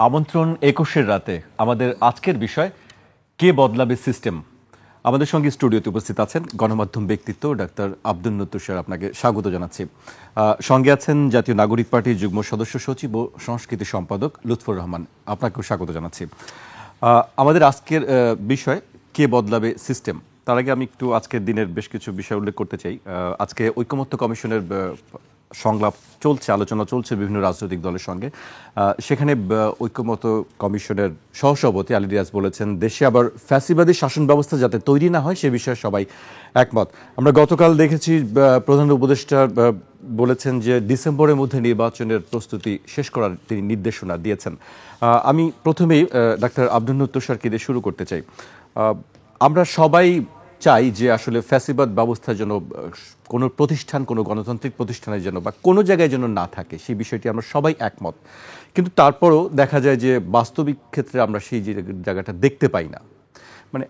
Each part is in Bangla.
আমন্ত্রণ ২১-এর রাতে আমাদের আজকের বিষয় কে বদলাবে সিস্টেম। আমাদের সঙ্গে স্টুডিওতে উপস্থিত আছেন গণমাধ্যম ব্যক্তিত্ব ডাক্তার আব্দুন তুষার, আপনাকে স্বাগত জানাচ্ছি। সঙ্গে আছেন জাতীয় নাগরিক পার্টির যুগ্ম সদস্য সচিব ও সংস্কৃতি সম্পাদক লুৎফর রহমান, আপনাকেও স্বাগত জানাচ্ছি। আমাদের আজকের বিষয় কে বদলাবে সিস্টেম। তার আগে আমি একটু আজকের দিনের বেশ কিছু বিষয় উল্লেখ করতে চাই। আজকে ঐকমত্য কমিশনের সংলাপ চলছে, আলোচনা চলছে বিভিন্ন রাজনৈতিক দলের সঙ্গে। সেখানে ঐকমত্য কমিশনের সহসভাপতি আলী রিয়াজ বলেছেন, দেশে আবার ফ্যাসিবাদী শাসন ব্যবস্থা যাতে তৈরি না হয় সে বিষয়ে সবাই একমত। আমরা গতকাল দেখেছি প্রধান উপদেষ্টা বলেছেন যে ডিসেম্বরের মধ্যে নির্বাচনের প্রস্তুতি শেষ করার তিনি নির্দেশনা দিয়েছেন। আমি প্রথমেই ডাক্তার আব্দুন তুষারকে দিয়ে শুরু করতে চাই। আমরা সবাই চাই যে আসলে ফ্যাসিবাদ ব্যবস্থা যেন কোনো প্রতিষ্ঠান, কোনো গণতান্ত্রিক প্রতিষ্ঠানের জন্য বা কোনো জায়গায় যেন না থাকে, সেই বিষয়টি আমরা সবাই একমত। কিন্তু তারপরও দেখা যায় যে বাস্তবিক ক্ষেত্রে আমরা সেই জায়গাটা দেখতে পাই না। মানে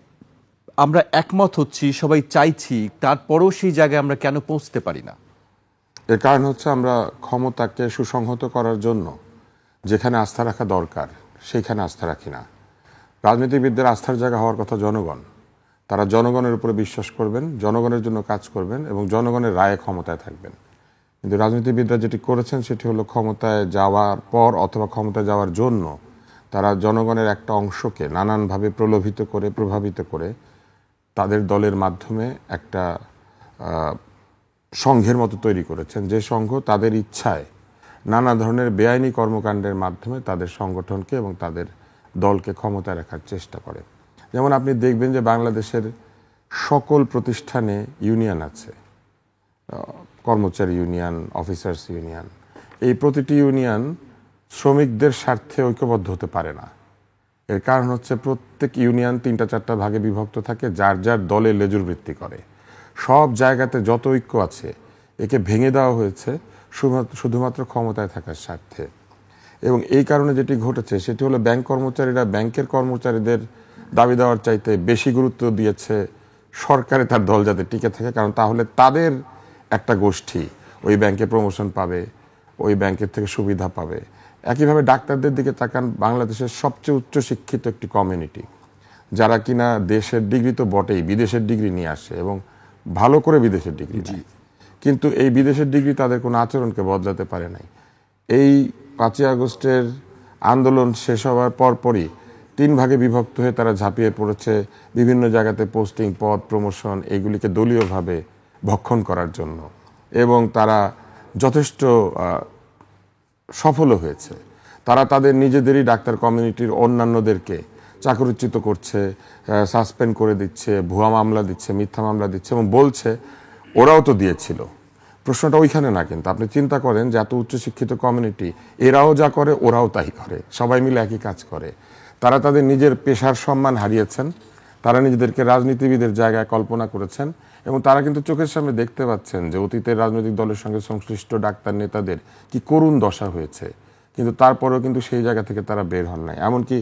আমরা একমত হচ্ছি, সবাই চাইছি, তারপরও সেই জায়গায় আমরা কেন পৌঁছতে পারি না? এর কারণ হচ্ছে আমরা ক্ষমতাকে সুসংহত করার জন্য যেখানে আস্থা রাখা দরকার সেইখানে আস্থা রাখি না। রাজনীতিবিদদের আস্থার জায়গা হওয়ার কথা জনগণ। তারা জনগণের উপরে বিশ্বাস করবেন, জনগণের জন্য কাজ করবেন এবং জনগণের রায়ে ক্ষমতায় থাকবেন। কিন্তু রাজনীতিবিদরা যেটি করেছেন সেটি হলো ক্ষমতায় যাওয়ার পর অথবা ক্ষমতায় যাওয়ার জন্য তারা জনগণের একটা অংশকে নানানভাবে প্রলোভিত করে, প্রভাবিত করে তাদের দলের মাধ্যমে একটা সংঘের মতো তৈরি করেছেন, যে সংঘ তাদের ইচ্ছায় নানা ধরনের বেআইনি কর্মকাণ্ডের মাধ্যমে তাদের সংগঠনকে এবং তাদের দলকে ক্ষমতায় রাখার চেষ্টা করে। যেমন আপনি দেখবেন যে বাংলাদেশের সকল প্রতিষ্ঠানে ইউনিয়ন আছে, কর্মচারী ইউনিয়ন, অফিসার্স ইউনিয়ন। এই প্রতিটি ইউনিয়ন শ্রমিকদের স্বার্থে ঐক্যবদ্ধ হতে পারে না। এর কারণ হচ্ছে প্রত্যেক ইউনিয়ন ৩-৪টা ভাগে বিভক্ত থাকে, যার যার দলে লেজুর বৃত্তি করে। সব জায়গাতে যত ঐক্য আছে একে ভেঙে দেওয়া হয়েছে শুধুমাত্র ক্ষমতায় থাকার স্বার্থে। এবং এই কারণে যেটি ঘটেছে সেটি হলো ব্যাংক কর্মচারীরা ব্যাংকের কর্মচারীদের দাবি দেওয়ার চাইতে বেশি গুরুত্ব দিয়েছে সরকারে তার দল যাতে টিকে থাকে, কারণ তাহলে তাদের একটা গোষ্ঠী ওই ব্যাংকে প্রমোশন পাবে, ওই ব্যাংকের থেকে সুবিধা পাবে। একইভাবে ডাক্তারদের দিকে তাকান, বাংলাদেশের সবচেয়ে উচ্চ শিক্ষিত একটি কমিউনিটি, যারা কিনা দেশের ডিগ্রি তো বটেই, বিদেশের ডিগ্রি নিয়ে আসে এবং ভালো করে বিদেশের ডিগ্রি নেয়। কিন্তু এই বিদেশের ডিগ্রি তাদের কোনো আচরণকে বদলাতে পারে নাই। এই 5ই আগস্টের আন্দোলন শেষ হওয়ার পরপরই 3 ভাগে বিভক্ত হয়ে তারা ঝাঁপিয়ে পড়েছে বিভিন্ন জায়গাতে পোস্টিং, পদ, প্রমোশন এগুলিকে দলীয়ভাবে ভক্ষণ করার জন্য, এবং তারা যথেষ্ট সফল হয়েছে। তারা তাদের নিজেদেরই ডাক্তার কমিউনিটির অন্যান্যদেরকে চাকরিচ্যুত করছে, সাসপেন্ড করে দিচ্ছে, ভুয়া মামলা দিচ্ছে, মিথ্যা মামলা দিচ্ছে এবং বলছে ওরাও তো দিয়েছিল। প্রশ্নটা ওইখানে না, কিন্তু আপনি চিন্তা করেন যে এত উচ্চশিক্ষিত কমিউনিটি, এরাও যা করে ওরাও তাই করে, সবাই মিলে একই কাজ করে। তারা তাদের নিজের পেশার সম্মান হারিয়েছেন, তারা নিজেদেরকে রাজনীতিবিদের জায়গায় কল্পনা করেছেন এবং তারা কিন্তু চোখের সামনে দেখতে পাচ্ছেন যে অতীতের রাজনৈতিক দলের সঙ্গে সংশ্লিষ্ট ডাক্তার নেতাদের কি করুণ দশা হয়েছে, কিন্তু তারপরেও কিন্তু সেই জায়গা থেকে তারা বের হন নাই। এমনকি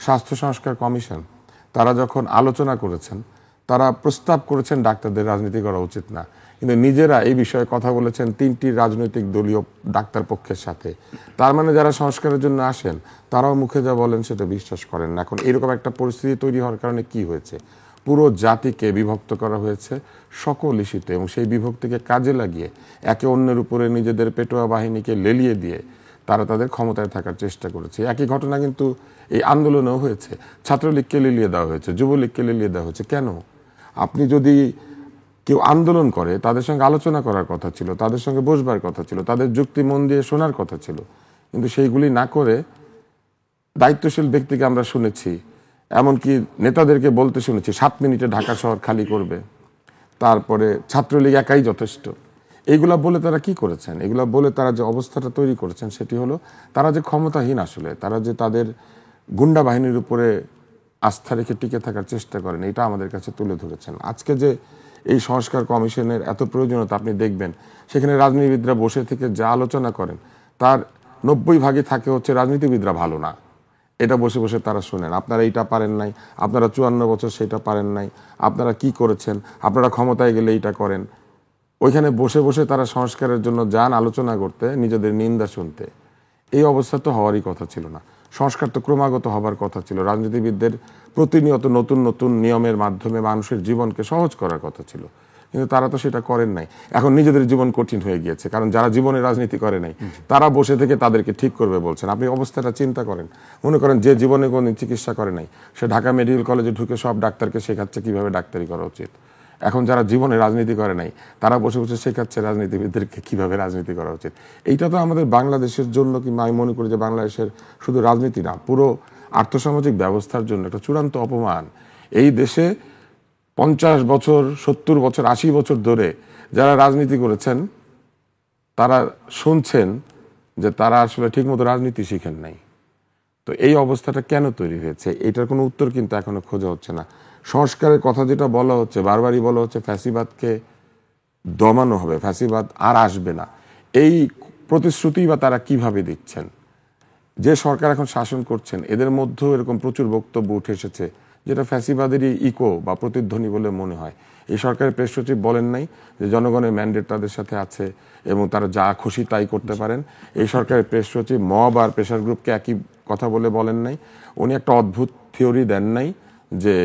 স্বাস্থ্য সংস্কার কমিশন তারা যখন আলোচনা করেছেন, তারা প্রস্তাব করেছেন ডাক্তারদের রাজনীতি করা উচিত না, কিন্তু নিজেরা এই বিষয়ে কথা বলেছেন 3টি রাজনৈতিক দলীয় ডাক্তার পক্ষের সাথে। তার মানে যারা সংস্কারের জন্য আসেন তারাও মুখে যা বলেন সেটা বিশ্বাস করেন না। এখন এরকম একটা পরিস্থিতি তৈরি হওয়ার কারণে কি হয়েছে, পুরো জাতিকে বিভক্ত করা হয়েছে সকল ইস্যুতে, এবং সেই বিভক্তিকে কাজে লাগিয়ে একে অন্যের উপরে নিজেদের পেটোয়া বাহিনীকে লেলিয়ে দিয়ে তারা তাদের ক্ষমতায় থাকার চেষ্টা করেছে। একই ঘটনা কিন্তু এই আন্দোলনেও হয়েছে। ছাত্রলীগকে লেলিয়ে দেওয়া হয়েছে, যুবলীগকে লেলিয়ে দেওয়া হয়েছে। কেন? আপনি যদি কেউ আন্দোলন করে তাদের সঙ্গে আলোচনা করার কথা ছিল, তাদের সঙ্গে বসবার কথা ছিল, তাদের যুক্তি মন দিয়ে শোনার কথা ছিল, কিন্তু সেইগুলি না করে দায়িত্বশীল ব্যক্তিকে আমরা শুনেছি, এমনকি নেতাদেরকে বলতে শুনেছি 7 মিনিটে ঢাকা শহর খালি করবে, তারপরে ছাত্রলীগ একাই যথেষ্ট। এইগুলা বলে তারা কি করেছেন? এগুলা বলে তারা যে অবস্থাটা তৈরি করেছেন সেটি হলো তারা যে ক্ষমতাহীন, আসলে তারা যে তাদের গুন্ডা বাহিনীর উপরে আস্থা রেখে টিকে থাকার চেষ্টা করেন, এটা আমাদের কাছে তুলে ধরেছেন। আজকে যে এই সংস্কার কমিশনের এত প্রয়োজনীয়তা আপনি দেখবেন, সেখানে রাজনীতিবিদরা বসে থেকে যা আলোচনা করেন তার 90 ভাগই থাকে হচ্ছে রাজনীতিবিদরা ভালো না, এটা বসে বসে তারা শোনেন। আপনারা এইটা পারেন নাই, আপনারা 54 বছর সেটা পারেন নাই, আপনারা কি করেছেন, আপনারা ক্ষমতায় গেলে এইটা করেন। ওইখানে বসে বসে তারা সংস্কারের জন্য যান আলোচনা করতে, নিজেদের নিন্দা শুনতে। এই অবস্থা তো হওয়ারই কথা ছিল না। সংস্কার তো ক্রমাগত হবার কথা ছিল। রাজনীতিবিদদের প্রতিনিয়ত নতুন নতুন নিয়মের মাধ্যমে মানুষের জীবনকে সহজ করার কথা ছিল, কিন্তু তারা তো সেটা করেন নাই। এখন নিজেদের জীবন কঠিন হয়ে গিয়েছে, কারণ যারা জীবনে রাজনীতি করে নাই তারা বসে থেকে তাদেরকে ঠিক করবে বলছেন। আপনি অবস্থাটা চিন্তা করেন, মনে করেন যে জীবনে কোনো চিকিৎসা করে নাই, সে ঢাকা মেডিকেল কলেজে ঢুকে সব ডাক্তারকে শেখাচ্ছে কিভাবে ডাক্তারি করা উচিত। এখন যারা জীবনে রাজনীতি করে নাই তারা বসে বসে শেখাচ্ছে রাজনীতিবিদদেরকে কিভাবে রাজনীতি করা উচিত। এইটা তো আমাদের বাংলাদেশের জন্য, কিংবা আমি মনে করি যে বাংলাদেশের শুধু রাজনীতি না, পুরো আর্থসামাজিক ব্যবস্থার জন্য একটা চূড়ান্ত অপমান। এই দেশে 50 বছর, 70 বছর, 80 বছর ধরে যারা রাজনীতি করেছেন তারা শুনছেন যে তারা আসলে ঠিকমতো রাজনীতি শিখেন নাই। তো এই অবস্থাটা কেন তৈরি হয়েছে, এটার কোনো উত্তর কিন্তু এখনো খোঁজা হচ্ছে না। সংস্কারের কথা যেটা বলা হচ্ছে, বারবারই বলা হচ্ছে ফ্যাসিবাদকে দমানো হবে, ফ্যাসিবাদ আর আসবে না। এই প্রতিশ্রুতি বা তারা কিভাবে দিচ্ছেন? যে সরকার এখন শাসন করছেন এদের মধ্যেও এরকম প্রচুর বক্তব্য উঠে এসেছে যেটা ফ্যাসিবাদেরই ইকো বা প্রতিধ্বনি বলে মনে হয়। এই সরকারের প্রেস সচিব বলেন নাই যে জনগণের ম্যান্ডেট তাদের সাথে আছে এবং তারা যা খুশি তাই করতে পারেন। এই সরকারের প্রেস সচিব মব আর প্রেসার গ্রুপকে একই কথা বলেন নাই। উনি একটা অদ্ভুত থিওরি দেন নাই যে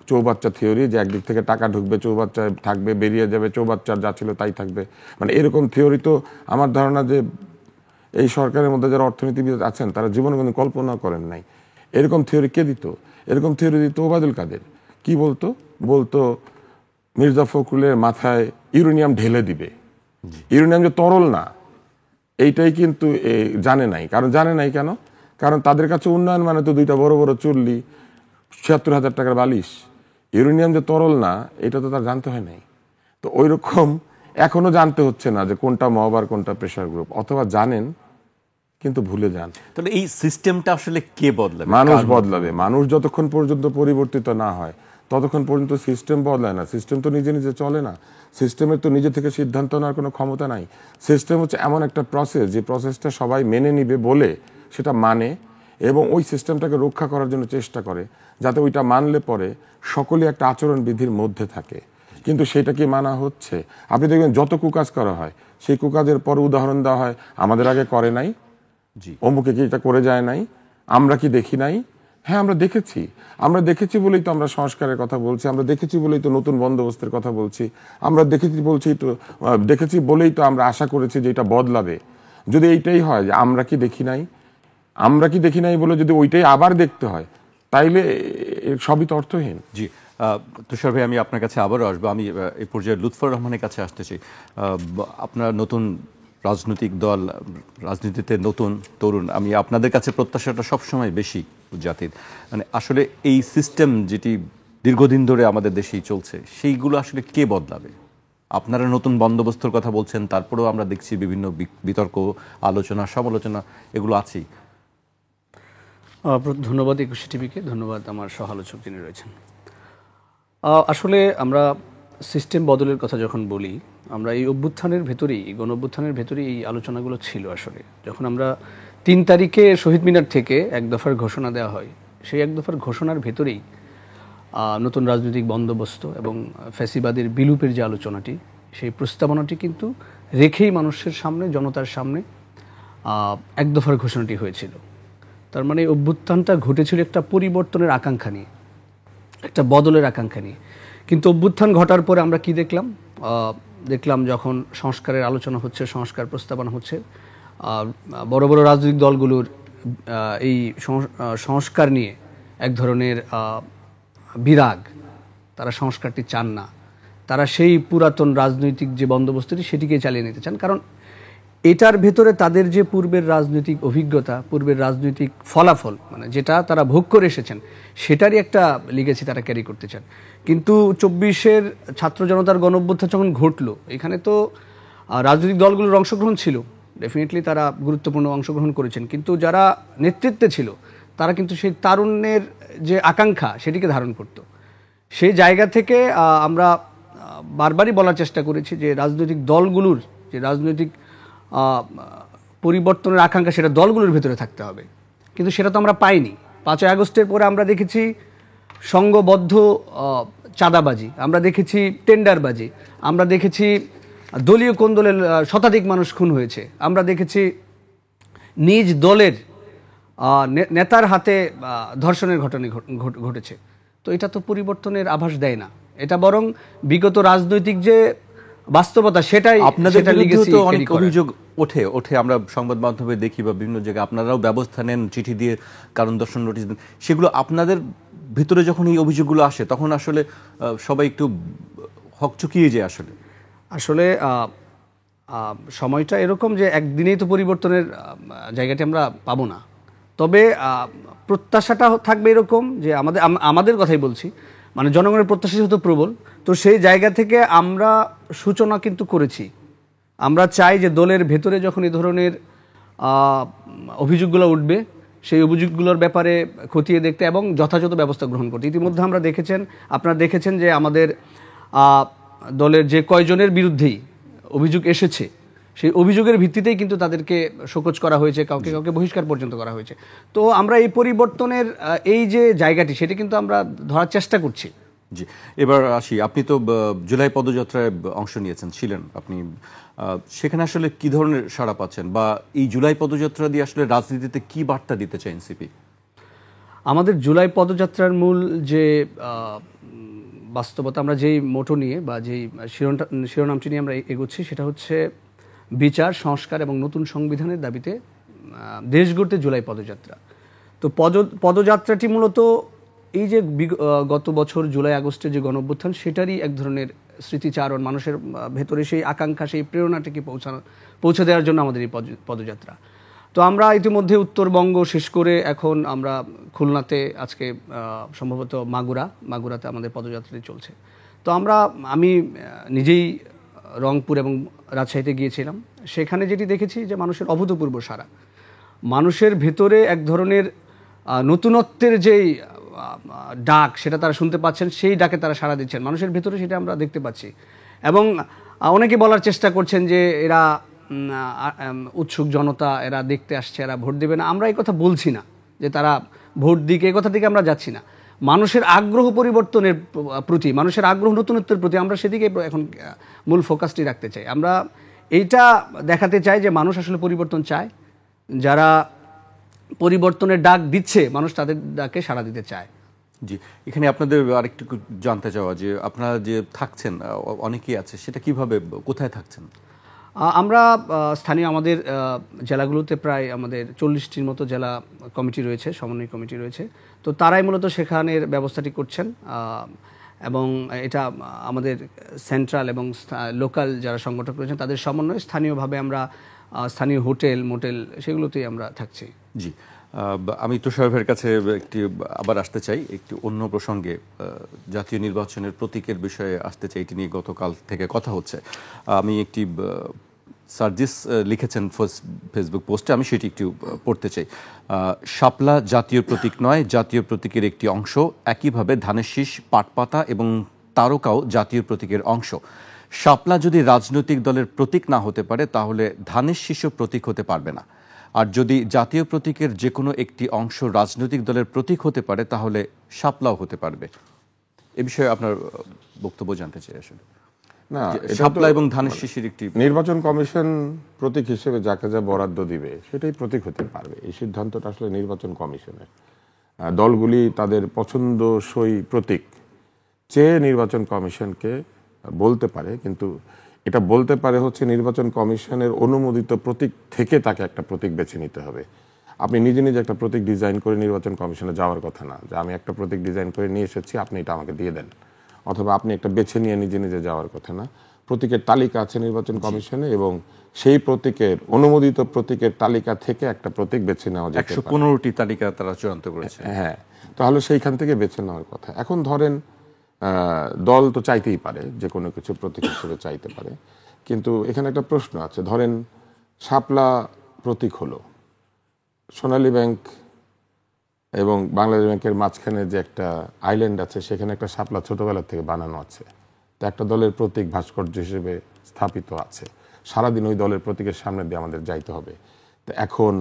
চৌবাচ্চা থিওরি, যে একদিক থেকে টাকা ঢুকবে, চৌবাচ্চায় থাকবে, বেরিয়ে যাবে, চৌবাচ্চার যা ছিল তাই থাকবে। মানে এরকম থিওরি তো আমার ধারণা যে এই সরকারের মধ্যে যারা অর্থনীতিবিদ আছেন তারা জীবনে কোনো কল্পনা করেন নাই। এরকম থিওরি কে দিত? এরকম থিওরি দিত ওবায়দুল কাদের। কি বলতো মির্জা ফখরুলের মাথায় ইউরেনিয়াম ঢেলে দিবে। ইউরেনিয়াম যে তরল না এইটাই কিন্তু জানে নাই। জানে নাই কেন? কারণ তাদের কাছে উন্নয়ন মানে তো দুইটা বড় বড় চুল্লি, ৭৬,০০০ টাকার বালিশ। ইউরেনিয়াম যে তরল না এটা তো তার জানতে হয় নাই। তো ওই রকম এখনো জানতে হচ্ছে না যে কোনটা মব আর কোনটা প্রেসার গ্রুপ, অথবা জানেন কিন্তু ভুলে যান। তাহলে এই সিস্টেমটা আসলে কে বদলাবে? মানুষ বদলাবে। মানুষ যতক্ষণ পর্যন্ত পরিবর্তিত না হয় ততক্ষণ পর্যন্ত সিস্টেম বদলায় না। সিস্টেম তো নিজে নিজে চলে না। সিস্টেমের তো নিজে থেকে সিদ্ধান্ত নেওয়ার কোনো ক্ষমতা নাই। সিস্টেম হচ্ছে এমন একটা প্রসেস, যে প্রসেসটা সবাই মেনে নিবে বলে সেটা মানে এবং ওই সিস্টেমটাকে রক্ষা করার জন্য চেষ্টা করে, যাতে ওইটা মানলে পরে সকলে একটা আচরণবিধির মধ্যে থাকে। কিন্তু সেটা কি মানা হচ্ছে? আপনি দেখবেন যত কুকাজ করা হয় সেই কুকাজের পর উদাহরণ দেওয়া হয়, আমাদের আগে করে নাই, অমুকে কি এটা করে যায় নাই, আমরা কি দেখি নাই? হ্যাঁ, আমরা দেখেছি বলেই তো আমরা সংস্কারের কথা বলছি, আমরা দেখেছি বলেই তো নতুন বন্দোবস্তের কথা বলছি, আমরা দেখেছি বলেই তো আমরা আশা করেছি যে এটা বদলাবে। যদি এইটাই হয় যে আমরা কি দেখি নাই বলে যদি ওইটাই আবার দেখতে হয়, তাইলে সবই তো অর্থহীন। জি, তুষার ভাই, আমি আপনার কাছে আবারও আসবো। আমি এই পর্যায়ে লুৎফর রহমানের কাছে আসতে চাই। আপনার নতুন রাজনৈতিক দল, রাজনীতিতে নতুন তরুণ, আমি আপনাদের কাছে প্রত্যাশাটা সবসময় বেশি জাতির। মানে আসলে এই সিস্টেম যেটি দীর্ঘদিন ধরে আমাদের দেশেই চলছে, সেইগুলো আসলে কে বদলাবে? আপনারা নতুন বন্দোবস্তর কথা বলছেন, তারপরেও আমরা দেখছি বিভিন্ন বিতর্ক, আলোচনা, সমালোচনা এগুলো আছেই। ধন্যবাদ ২১ টিভিকে, ধন্যবাদ আমার সহ আলোচক যিনি রয়েছেন। আসলে আমরা সিস্টেম বদলের কথা যখন বলি, আমরা এই অভ্যুত্থানের ভেতরেই, গণ অভ্যুত্থানের ভেতরেই এই আলোচনাগুলো ছিল। আসলে যখন আমরা ৩ তারিখে শহীদ মিনার থেকে এক দফার ঘোষণা দেওয়া হয়, সেই এক দফার ঘোষণার ভেতরেই নতুন রাজনৈতিক বন্দোবস্ত এবং ফ্যাসিবাদের বিলুপের যে আলোচনাটি, সেই প্রস্তাবনাটি কিন্তু রেখেই মানুষের সামনে, জনতার সামনে এক দফার ঘোষণাটি হয়েছিল। তার মানে অভ্যুত্থানটা ঘটেছিল একটা পরিবর্তনের আকাঙ্ক্ষা নিয়ে, একটা বদলের আকাঙ্ক্ষা নিয়ে। কিন্তু অভ্যুত্থান ঘটার পরে আমরা কি দেখলাম যখন সংস্কারের আলোচনা হচ্ছে, সংস্কার প্রস্তাবনা হচ্ছে, বড় বড় রাজনৈতিক দলগুলোর এই সংস্কার নিয়ে এক ধরনের বিরাগ, তারা সংস্কারটি চান না। তারা সেই পুরাতন রাজনৈতিক যে বন্দোবস্তটি সেটিকে চালিয়ে নিতে চান। কারণ এটার ভেতরে তাদের যে পূর্বের রাজনৈতিক অভিজ্ঞতা, পূর্বের রাজনৈতিক ফলাফল, মানে যেটা তারা ভোগ করে এসেছেন, সেটারই একটা লিগেসি তারা ক্যারি করতে চান। কিন্তু ২৪-এর ছাত্র জনতার গণঅভ্যুত্থান যখন ঘটলো, এখানে তো রাজনৈতিক দলগুলোর অংশগ্রহণ ছিল, ডেফিনেটলি তারা গুরুত্বপূর্ণ অংশগ্রহণ করেছেন। কিন্তু যারা নেতৃত্বে ছিল তারা কিন্তু সেই তারুণ্যের যে আকাঙ্ক্ষা সেটিকে ধারণ করত। সেই জায়গা থেকে আমরা বারবারই বলার চেষ্টা করেছি যে রাজনৈতিক দলগুলোর যে রাজনৈতিক পরিবর্তনের আকাঙ্ক্ষা, সেটা দলগুলোর ভেতরে থাকতে হবে। কিন্তু সেটা তো আমরা পাইনি। ৫ই আগস্টের পরে আমরা দেখেছি সংঘবদ্ধ চাঁদাবাজি, আমরা দেখেছি টেন্ডারবাজি, আমরা দেখেছি দলীয় কোন্দলের শতাধিক মানুষ খুন হয়েছে, আমরা দেখেছি নিজ দলের নেতার হাতে ধর্ষণের ঘটনা ঘটেছে। তো এটা তো পরিবর্তনের আভাস দেয় না, এটা বরং বিগত রাজনৈতিক যে বাস্তবতা সেটাই আপনাদের সেটা বিরুদ্ধেও legacy তো carry অনেক করে। অভিযোগ ওঠে আমরা সংবাদ মাধ্যমে দেখি বা বিভিন্ন জায়গায় আপনারাও ব্যবস্থা নেন, চিঠি দিয়ে কারণ দর্শন নোটিশ দেন। সেগুলো আপনাদের ভিতরে যখন এই অভিযোগগুলো আসে তখন আসলে সবাই একটু হকচকিয়ে যায় আসলে। আসলে সময়টা এরকম যে একদিনেই তো পরিবর্তনের জায়গাটি আমরা পাবো না। তবে প্রত্যাশাটা থাকবে এরকম যে আমাদের কথাই বলছি, মানে জনগণের প্রত্যাশা যেহেতু প্রবল, তো সেই জায়গা থেকে আমরা সূচনা কিন্তু করেছি। আমরা চাই যে দলের ভেতরে যখন এই ধরনের অভিযোগগুলো উঠবে সেই অভিযোগগুলোর ব্যাপারে খতিয়ে দেখতে এবং যথাযথ ব্যবস্থা গ্রহণ করতে। ইতিমধ্যে আপনারা দেখেছেন যে আমাদের দলের যে কয়জনের বিরুদ্ধেই অভিযোগ এসেছে সেই অভিযোগের ভিত্তিতেই কিন্তু তাদেরকে শোকজ করা হয়েছে, কাউকে কাউকে বহিষ্কার পর্যন্ত করা হয়েছে। তো আমরা এই পরিবর্তনের এই যে জায়গাটি সেটা কিন্তু আমরা ধরার চেষ্টা করছি। জি, এবার আসি, আপনি তো জুলাই পদযাত্রায় অংশ ছিলেন আপনি, সেখানে আসলে কি ধরনের সাড়া পাচ্ছেন বা এই জুলাই পদযাত্রা দিয়ে আসলে রাজনীতিতে কি বার্তা দিতে চায় এনসিপি? আমাদের জুলাই পদযাত্রার মূল যে বাস্তবতা, আমরা যেই মোটো নিয়ে বা যেই শিরোনামটি নিয়ে আমরা এগোচ্ছি সেটা হচ্ছে বিচার, সংস্কার এবং নতুন সংবিধানের দাবিতে দেশ গড়তে জুলাই পদযাত্রা। তো পদযাত্রাটি মূলত এই যে গত বছর জুলাই আগস্টের যে গণঅভ্যুত্থান সেটারই এক ধরনের স্মৃতিচারণ, মানুষের ভেতরে সেই আকাঙ্ক্ষা, সেই প্রেরণাটিকে পৌঁছে দেওয়ার জন্য আমাদের এই পদযাত্রা। তো আমরা ইতিমধ্যে উত্তরবঙ্গ শেষ করে এখন আমরা খুলনাতে, আজকে সম্ভবত মাগুরাতে আমাদের পদযাত্রাটি চলছে। তো আমি নিজেই রংপুর এবং রাজশাহীতে গিয়েছিলাম। সেখানে যেটি দেখেছি যে মানুষের অভূতপূর্ব সাড়া, মানুষের ভেতরে এক ধরনের নতুনত্বের যেই ডাক সেটা তারা শুনতে পাচ্ছেন, সেই ডাকে তারা সাড়া দিচ্ছেন মানুষের ভেতরে, সেটা আমরা দেখতে পাচ্ছি। এবং অনেকে বলার চেষ্টা করছেন যে এরা উৎসুক জনতা, এরা দেখতে আসছে, এরা ভোট দেবে না। আমরা এই কথা বলছি না যে তারা ভোট দিকে, এই কথা দিকে আমরা যাচ্ছি না। মানুষের আগ্রহ পরিবর্তনের প্রতি, মানুষের আগ্রহ নতুনত্বের প্রতি, আমরা সেদিকে এখন মূল ফোকাসটি রাখতে চাই। আমরা এইটা দেখাতে চাই যে মানুষ আসলে পরিবর্তন চায়, যারা পরিবর্তনের ডাক দিচ্ছে মানুষ তাদের ডাকে সাড়া দিতে চায়। জি, এখানে আপনাদের আরেকটু জানতে চাওয়া যে আপনারা যে থাকছেন, অনেকেই আছে, সেটা কিভাবে, কোথায় থাকছেন? আমরা স্থানীয় আমাদের জেলাগুলোতে প্রায় আমাদের 40টির মতো জেলা কমিটি রয়েছে, সমন্বয় কমিটি রয়েছে। তো তারাই মূলত সেখানের ব্যবস্থাটি করছেন এবং এটা আমাদের সেন্ট্রাল এবং লোকাল যারা সংগঠক রয়েছেন তাদের সমন্বয়ে স্থানীয়ভাবে আমরা স্থানীয় হোটেল, মোটেল সেগুলোতেই আমরা থাকছি। জি, আমি তুষার ভাইয়ের কাছে আবার আসতে চাই একটি অন্য প্রসঙ্গে, জাতীয় নির্বাচনের প্রতীকের বিষয়ে আসতে চাই। এটি নিয়ে গতকাল থেকে কথা হচ্ছে। আমি একটি সার্জিস লিখেছেন ফেসবুক পোস্টে, আমি সেটি একটু পড়তে চাই। শাপলা জাতীয় প্রতীক নয়, জাতীয় প্রতীকের একটি অংশ। একইভাবে ধানের শীষ, পাটপাতা এবং তারকাও জাতীয় প্রতীকের অংশ। শাপলা যদি রাজনৈতিক দলের প্রতীক না হতে পারে তাহলে ধানের শীষও প্রতীক হতে পারবে না। আর যদি জাতীয় প্রতীকের যে কোনো একটি অংশ রাজনৈতিক দলের প্রতীক হতে পারে তাহলে শাপলাও হতে পারবে। এ বিষয়ে আপনার বক্তব্য জানতে চাই। আসলে না, শাপলা এবং ধানের শীষের একটি, নির্বাচন কমিশন প্রতীক হিসেবে যাকে যা বরাদ্দ দিবে সেটাই প্রতীক হতে পারবে, এই সিদ্ধান্তটা আসলে নির্বাচন কমিশনের। দলগুলি তাদের পছন্দসই প্রতীক চেয়ে নির্বাচন কমিশনকে বলতে পারে, কিন্তু এটা বলতে পারে হচ্ছে নির্বাচন কমিশনের অনুমোদিত প্রতীক থেকে তাকে একটা প্রতীক বেছে নিতে হবে। আপনি নিজে নিজে একটা প্রতীক ডিজাইন করে নির্বাচন কমিশনে যাওয়ার কথা না, যে আমি একটা প্রতীক ডিজাইন করে নিয়ে এসেছি, আপনি এটা আমাকে দিয়ে দেন। অথবা আপনি একটা বেছে নিয়ে নিজে নিজে যাওয়ার কথা না। প্রতীকের তালিকা আছে নির্বাচন কমিশনে এবং সেই প্রতীকের অনুমোদিত প্রতীকের তালিকা থেকে একটা প্রতীক বেছে নেওয়া যেতে পারে। 115টি তালিকা তারা চূড়ান্ত করেছে। হ্যাঁ, তাহলে সেইখান থেকে বেছে নেওয়ার কথা। এখন ধরেন দল তো চাইতেই পারে, যে কোনো কিছু প্রতীক হিসেবে চাইতে পারে, কিন্তু এখানে একটা প্রশ্ন আছে। ধরেন শাপলা প্রতীক হলো, সোনালী ব্যাংক এবং বাংলাদেশ ব্যাংকের মাঝখানে যে একটা আইল্যান্ড আছে সেখানে একটা শাপলা ছোটবেলা থেকে বানানো আছে, তো একটা দলের প্রতীক ভাস্কর্য হিসেবে স্থাপিত আছে। সারাদিন ওই দলের প্রতীকের সামনে দিয়ে আমাদের যাইতে হবে। তো এখন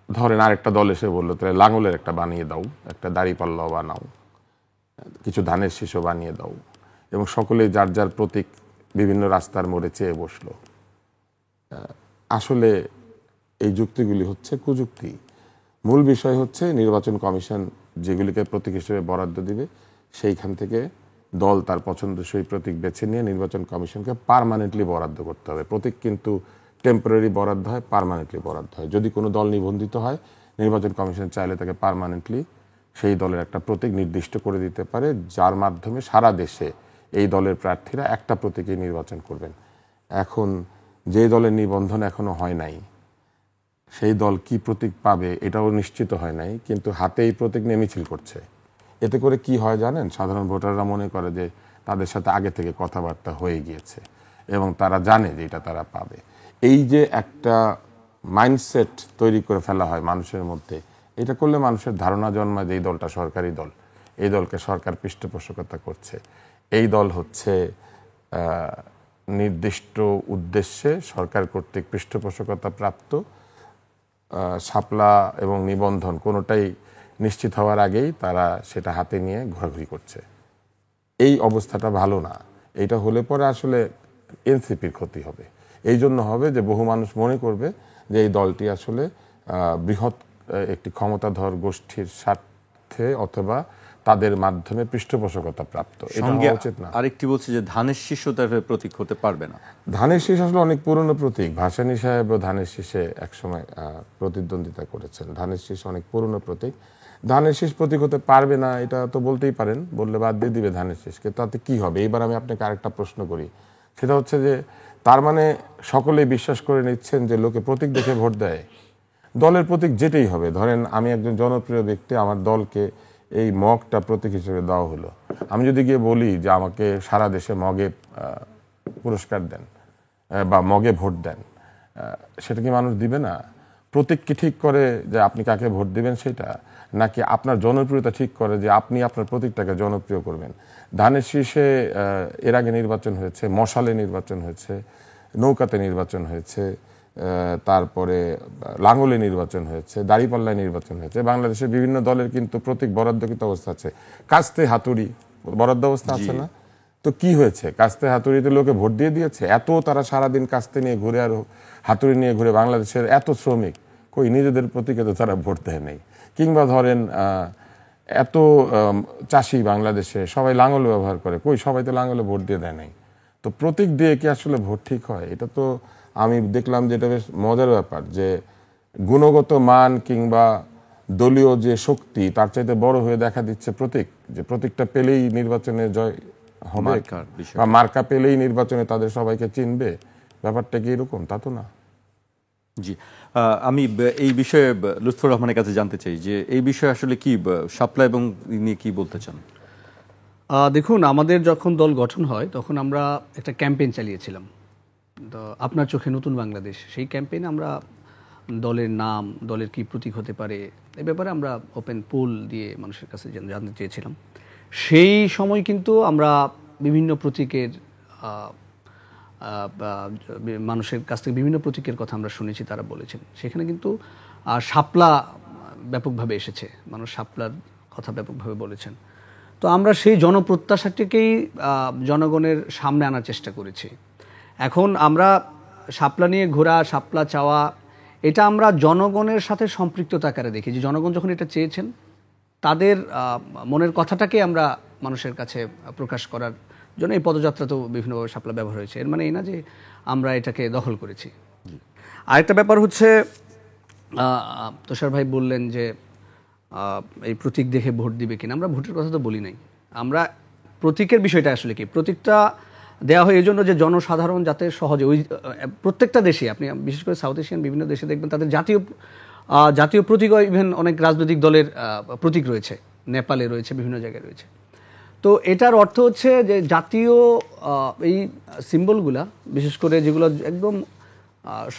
ধরেন আরেকটা দল এসে বললো তাহলে লাঙলের একটা বানিয়ে দাও, একটা দাড়িপাল্লাও বানাও, কিছু ধানের শীষও বানিয়ে দাও, এবং সকলেই যার যার প্রতীক বিভিন্ন রাস্তার মোড়ে চেয়ে বসলো। আসলে এই যুক্তিগুলি হচ্ছে কুযুক্তি। মূল বিষয় হচ্ছে নির্বাচন কমিশন যেগুলিকে প্রতীক হিসেবে বরাদ্দ দিবে সেইখান থেকে দল তার পছন্দসই প্রতীক বেছে নিয়ে নির্বাচন কমিশনকে পার্মানেন্টলি বরাদ্দ করতে হবে। প্রতীক কিন্তু টেম্পোরারি বরাদ্দ হয়, পার্মানেন্টলি বরাদ্দ হয়। যদি কোনো দল নিবন্ধিত হয়, নির্বাচন কমিশন চাইলে তাকে পার্মানেন্টলি সেই দলের একটা প্রতীক নির্দিষ্ট করে দিতে পারে, যার মাধ্যমে সারা দেশে এই দলের প্রার্থীরা একটা প্রতীকেই নির্বাচন করবেন। এখন যে দলের নিবন্ধন এখনো হয় নাই, সেই দল কি প্রতীক পাবে এটাও নিশ্চিত হয় নাই, কিন্তু হাতে এই প্রতীক নিয়ে মিছিল করছে। এতে করে কি হয় জানেন, সাধারণ ভোটাররা মনে করে যে তাদের সাথে আগে থেকে কথাবার্তা হয়ে গিয়েছে এবং তারা জানে যে এটা তারা পাবে। এই যে একটা মাইন্ডসেট তৈরি করে ফেলা হয় মানুষের মধ্যে, এটা করলে মানুষের ধারণা জন্মায় যে এই দলটা সরকারি দল, এই দলকে সরকার পৃষ্ঠপোষকতা করছে, এই দল হচ্ছে নির্দিষ্ট উদ্দেশ্যে সরকার কর্তৃক পৃষ্ঠপোষকতা প্রাপ্ত, শাপলা এবং নিবন্ধন কোনোটাই নিশ্চিত হওয়ার আগেই তারা সেটা হাতে নিয়ে ঘোরাঘুরি করছে। এই অবস্থাটা ভালো না। এইটা হলে পরে আসলে এনসিপির ক্ষতি হবে। এই জন্য হবে যে বহু মানুষ মনে করবে যে এই দলটি আসলে বৃহৎ একটি ক্ষমতাধর গোষ্ঠীর স্বার্থে অথবা তাদের মাধ্যমে পৃষ্ঠপোষকতা প্রাপ্ত। এটা হওয়া উচিত না। আরেকটি বলছে যে ধানের শীষও তার প্রতীক হতে পারবে না। ধানের শীষ আসলে অনেক পুরনো প্রতীক। ভাসানী সাহেবও ধানের শীষে একসময় প্রতিদ্বন্দ্বিতা করেছেন। ধানের শীষ অনেক পুরনো প্রতীক। ধানের শীষ প্রতীক হতে পারবে না এটা তো বলতেই পারেন, বললে বাদ দিয়ে দিবে ধানের শীষকে, তাতে কি হবে? এইবার আমি আপনাকে আরেকটা প্রশ্ন করি, সেটা হচ্ছে যে তার মানে সকলেই বিশ্বাস করে নিচ্ছেন যে লোকে প্রতীক দেখে ভোট দেয়। দলের প্রতীক যেটাই হবে, ধরেন আমি একজন জনপ্রিয় ব্যক্তি, আমার দলকে এই মগটা প্রতীক হিসেবে দেওয়া হলো, আমি যদি গিয়ে বলি যে আমাকে সারা দেশে মগে পুরস্কার দেন বা মগে ভোট দেন, সেটা কি মানুষ দিবে না? প্রতীক কি ঠিক করে যে আপনি কাকে ভোট দিবেন সেটা, নাকি আপনার জনপ্রিয়তা ঠিক করে যে আপনি আপনার প্রতীকটাকে জনপ্রিয় করবেন? ধানের শীষে এর আগে নির্বাচন হয়েছে, মশালে নির্বাচন হয়েছে, নৌকাতে নির্বাচন হয়েছে, তারপরে লাঙ্গলে নির্বাচন হয়েছে, দাঁড়িপাল্লায় নির্বাচন হয়েছে। বাংলাদেশের বিভিন্ন দলের কিন্তু প্রতীক বরাদ্দকৃত অবস্থা আছে। কাস্তে হাতুড়ি বরাদ্দ অবস্থা আছে না? তো কি হয়েছে? কাস্তে হাতুড়িতে লোকে ভোট দিয়ে দিয়েছে। এত তারা সারাদিন কাস্তে নিয়ে ঘুরে আর হাতুড়ি নিয়ে ঘুরে, বাংলাদেশের এত শ্রমিক কই নিজেদের প্রতীকে তো তারা ভোট দেয় নেই। কিংবা ধরেন এত চাষি বাংলাদেশে, সবাই লাঙ্গল ব্যবহার করে, কই সবাই তো লাঙ্গলে ভোট দিয়ে দেয় নাই। তো প্রতীক দিয়ে কি আসলে ভোট ঠিক হয়? এটা তো আমি দেখলাম যে এটা বেশ মজার ব্যাপার যে গুণগত মান কিংবা দলীয় যে শক্তি তার চাইতে বড় হয়ে দেখা দিচ্ছে প্রতীক, যে প্রতীকটা পেলেই নির্বাচনে জয় হবে বা মার্কা পেলেই নির্বাচনে তাদের সবাইকে চিনবে। ব্যাপারটা কি এরকম? তা তো না। জি, আমি এই বিষয়ে লুৎফর রহমানের কাছে জানতে চাই যে এই বিষয়ে আসলে কি শাপলা এবং নিয়ে কি বলতে চান? দেখুন, আমাদের যখন দল গঠন হয় তখন আমরা একটা ক্যাম্পেইন চালিয়েছিলাম, তো আপনার চোখে নতুন বাংলাদেশ। সেই ক্যাম্পেইনে আমরা দলের নাম, দলের কি প্রতীক হতে পারে এ ব্যাপারে আমরা ওপেন পোল দিয়ে মানুষের কাছে জানতে চেয়েছিলাম। সেই সময় কিন্তু আমরা বিভিন্ন প্রতীকের মানুষের কাছ থেকে বিভিন্ন প্রতীকের কথা আমরা শুনেছি, তারা বলেছেন। সেখানে কিন্তু শাপলা ব্যাপকভাবে এসেছে, মানুষ শাপলার কথা ব্যাপকভাবে বলেছেন। তো আমরা সেই জনপ্রত্যাশাটিকেই জনগণের সামনে আনার চেষ্টা করেছি। এখন আমরা শাপলা নিয়ে ঘোরা, শাপলা চাওয়া, এটা আমরা জনগণের সাথে সম্পৃক্ততা আকারে দেখি যে জনগণ যখন এটা চেয়েছেন তাদের মনের কথাটাকে আমরা মানুষের কাছে প্রকাশ করার জন্য এই পদযাত্রা তো বিভিন্নভাবে শাপলা ব্যবহার হয়েছে। এর মানে এই না যে আমরা এটাকে দখল করেছি। আরেকটা ব্যাপার হচ্ছে, তুষার ভাই বললেন যে এই প্রতীক দেখে ভোট দিবে কিনা। আমরা ভোটের কথা তো বলি নাই। আমরা প্রতীকের বিষয়টা আসলে কি, প্রতীকটা দেওয়া হয় এই জন্য যে জনসাধারণ যাতে সহজে ওই প্রত্যেকটা দেশে, আপনি বিশেষ করে সাউথ এশিয়ান বিভিন্ন দেশে দেখবেন তাদের জাতীয় প্রতীক, ইভেন অনেক রাজনৈতিক দলের প্রতীক রয়েছে, নেপালে রয়েছে, বিভিন্ন জায়গায় রয়েছে। তো এটার অর্থ হচ্ছে যে জাতীয় এই সিম্বলগুলা, বিশেষ করে যেগুলো একদম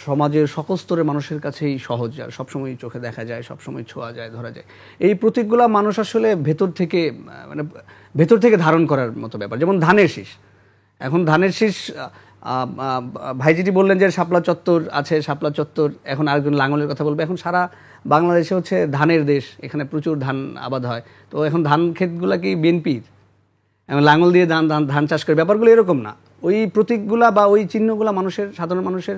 সমাজের সকল স্তরের মানুষের কাছেই সহজ, আর সবসময় চোখে দেখা যায়, সবসময় ছোঁয়া যায়, ধরা যায়, এই প্রতীকগুলা মানুষ আসলে ভেতর থেকে ধারণ করার মতো ব্যাপার। যেমন ধানের শীষ। এখন ধানের শীষ, ভাইজিটি বললেন যে শাপলা চত্বর আছে, শাপলা চত্বর, এখন আরেকজন লাঙ্গলের কথা বলবে। এখন সারা বাংলাদেশে হচ্ছে ধানের দেশ, এখানে প্রচুর ধান আবাদ হয়। তো এখন ধান ক্ষেতগুলা কি বিএনপির? এখন লাঙ্গল দিয়ে ধান চাষ করে, ব্যাপারগুলো এরকম না। ওই প্রতীকগুলা বা ওই চিহ্নগুলা সাধারণ মানুষের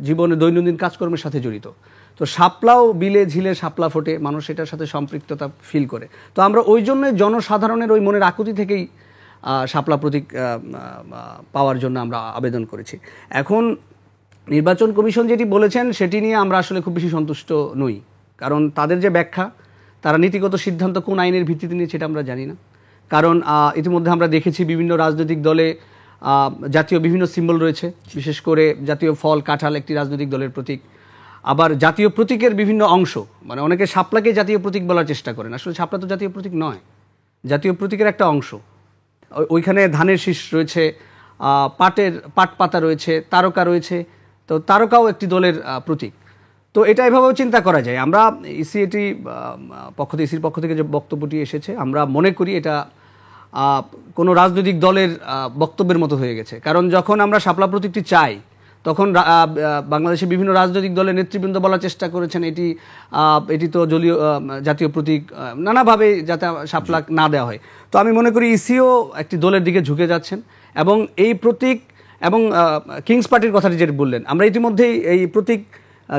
জীবনে দৈনন্দিন কাজকর্মের সাথে জড়িত। তো শাপলাও বিলে ঝিলে শাপলা ফোটে, মানুষ এটার সাথে সম্পৃক্ততা ফিল করে। তো আমরা ওই জন্যই জনসাধারণের ওই মনের আকুতি থেকেই শাপলা প্রতীক পাওয়ার জন্য আমরা আবেদন করেছি। এখন নির্বাচন কমিশন যেটি বলেছেন সেটি নিয়ে আমরা আসলে খুব বেশি সন্তুষ্ট নই, কারণ তাদের যে ব্যাখ্যা, তারা নীতিগত সিদ্ধান্ত কোন আইনের ভিত্তিতে নিয়ে সেটা আমরা জানি না। কারণ ইতিমধ্যে আমরা দেখেছি বিভিন্ন রাজনৈতিক দলে জাতীয় বিভিন্ন সিম্বল রয়েছে, বিশেষ করে জাতীয় ফল কাঁঠাল একটি রাজনৈতিক দলের প্রতীক। আবার জাতীয় প্রতীকের বিভিন্ন অংশ, মানে অনেকে শাপলাকে জাতীয় প্রতীক বলার চেষ্টা করেন, আসলে শাপলা তো জাতীয় প্রতীক নয়, জাতীয় প্রতীকের একটা অংশ। ওইখানে ধানের শীষ রয়েছে, পাট পাতা রয়েছে, তারকা রয়েছে, তো তারকাও একটি দলের প্রতীক। তো এটা এভাবেও চিন্তা করা যায়। আমরা ইসির পক্ষ থেকে যে বক্তব্যটি এসেছে, আমরা মনে করি এটা কোনো রাজনৈতিক দলের বক্তব্যের মতো হয়ে গেছে। কারণ যখন আমরা শাপলা প্রতীকটি চাই, তখন বাংলাদেশের বিভিন্ন রাজনৈতিক দলের নেতৃবৃন্দ বলার চেষ্টা করেছেন এটি তো জাতীয় প্রতীক, নানাভাবে যাতে শাপলা না দেওয়া হয়। তো আমি মনে করি ইসিও একটি দলের দিকে ঝুঁকে যাচ্ছেন, এবং এই প্রতীক এবং কিংস পার্টির কথাটি যেটা বললেন, আমরা ইতিমধ্যেই এই প্রতীক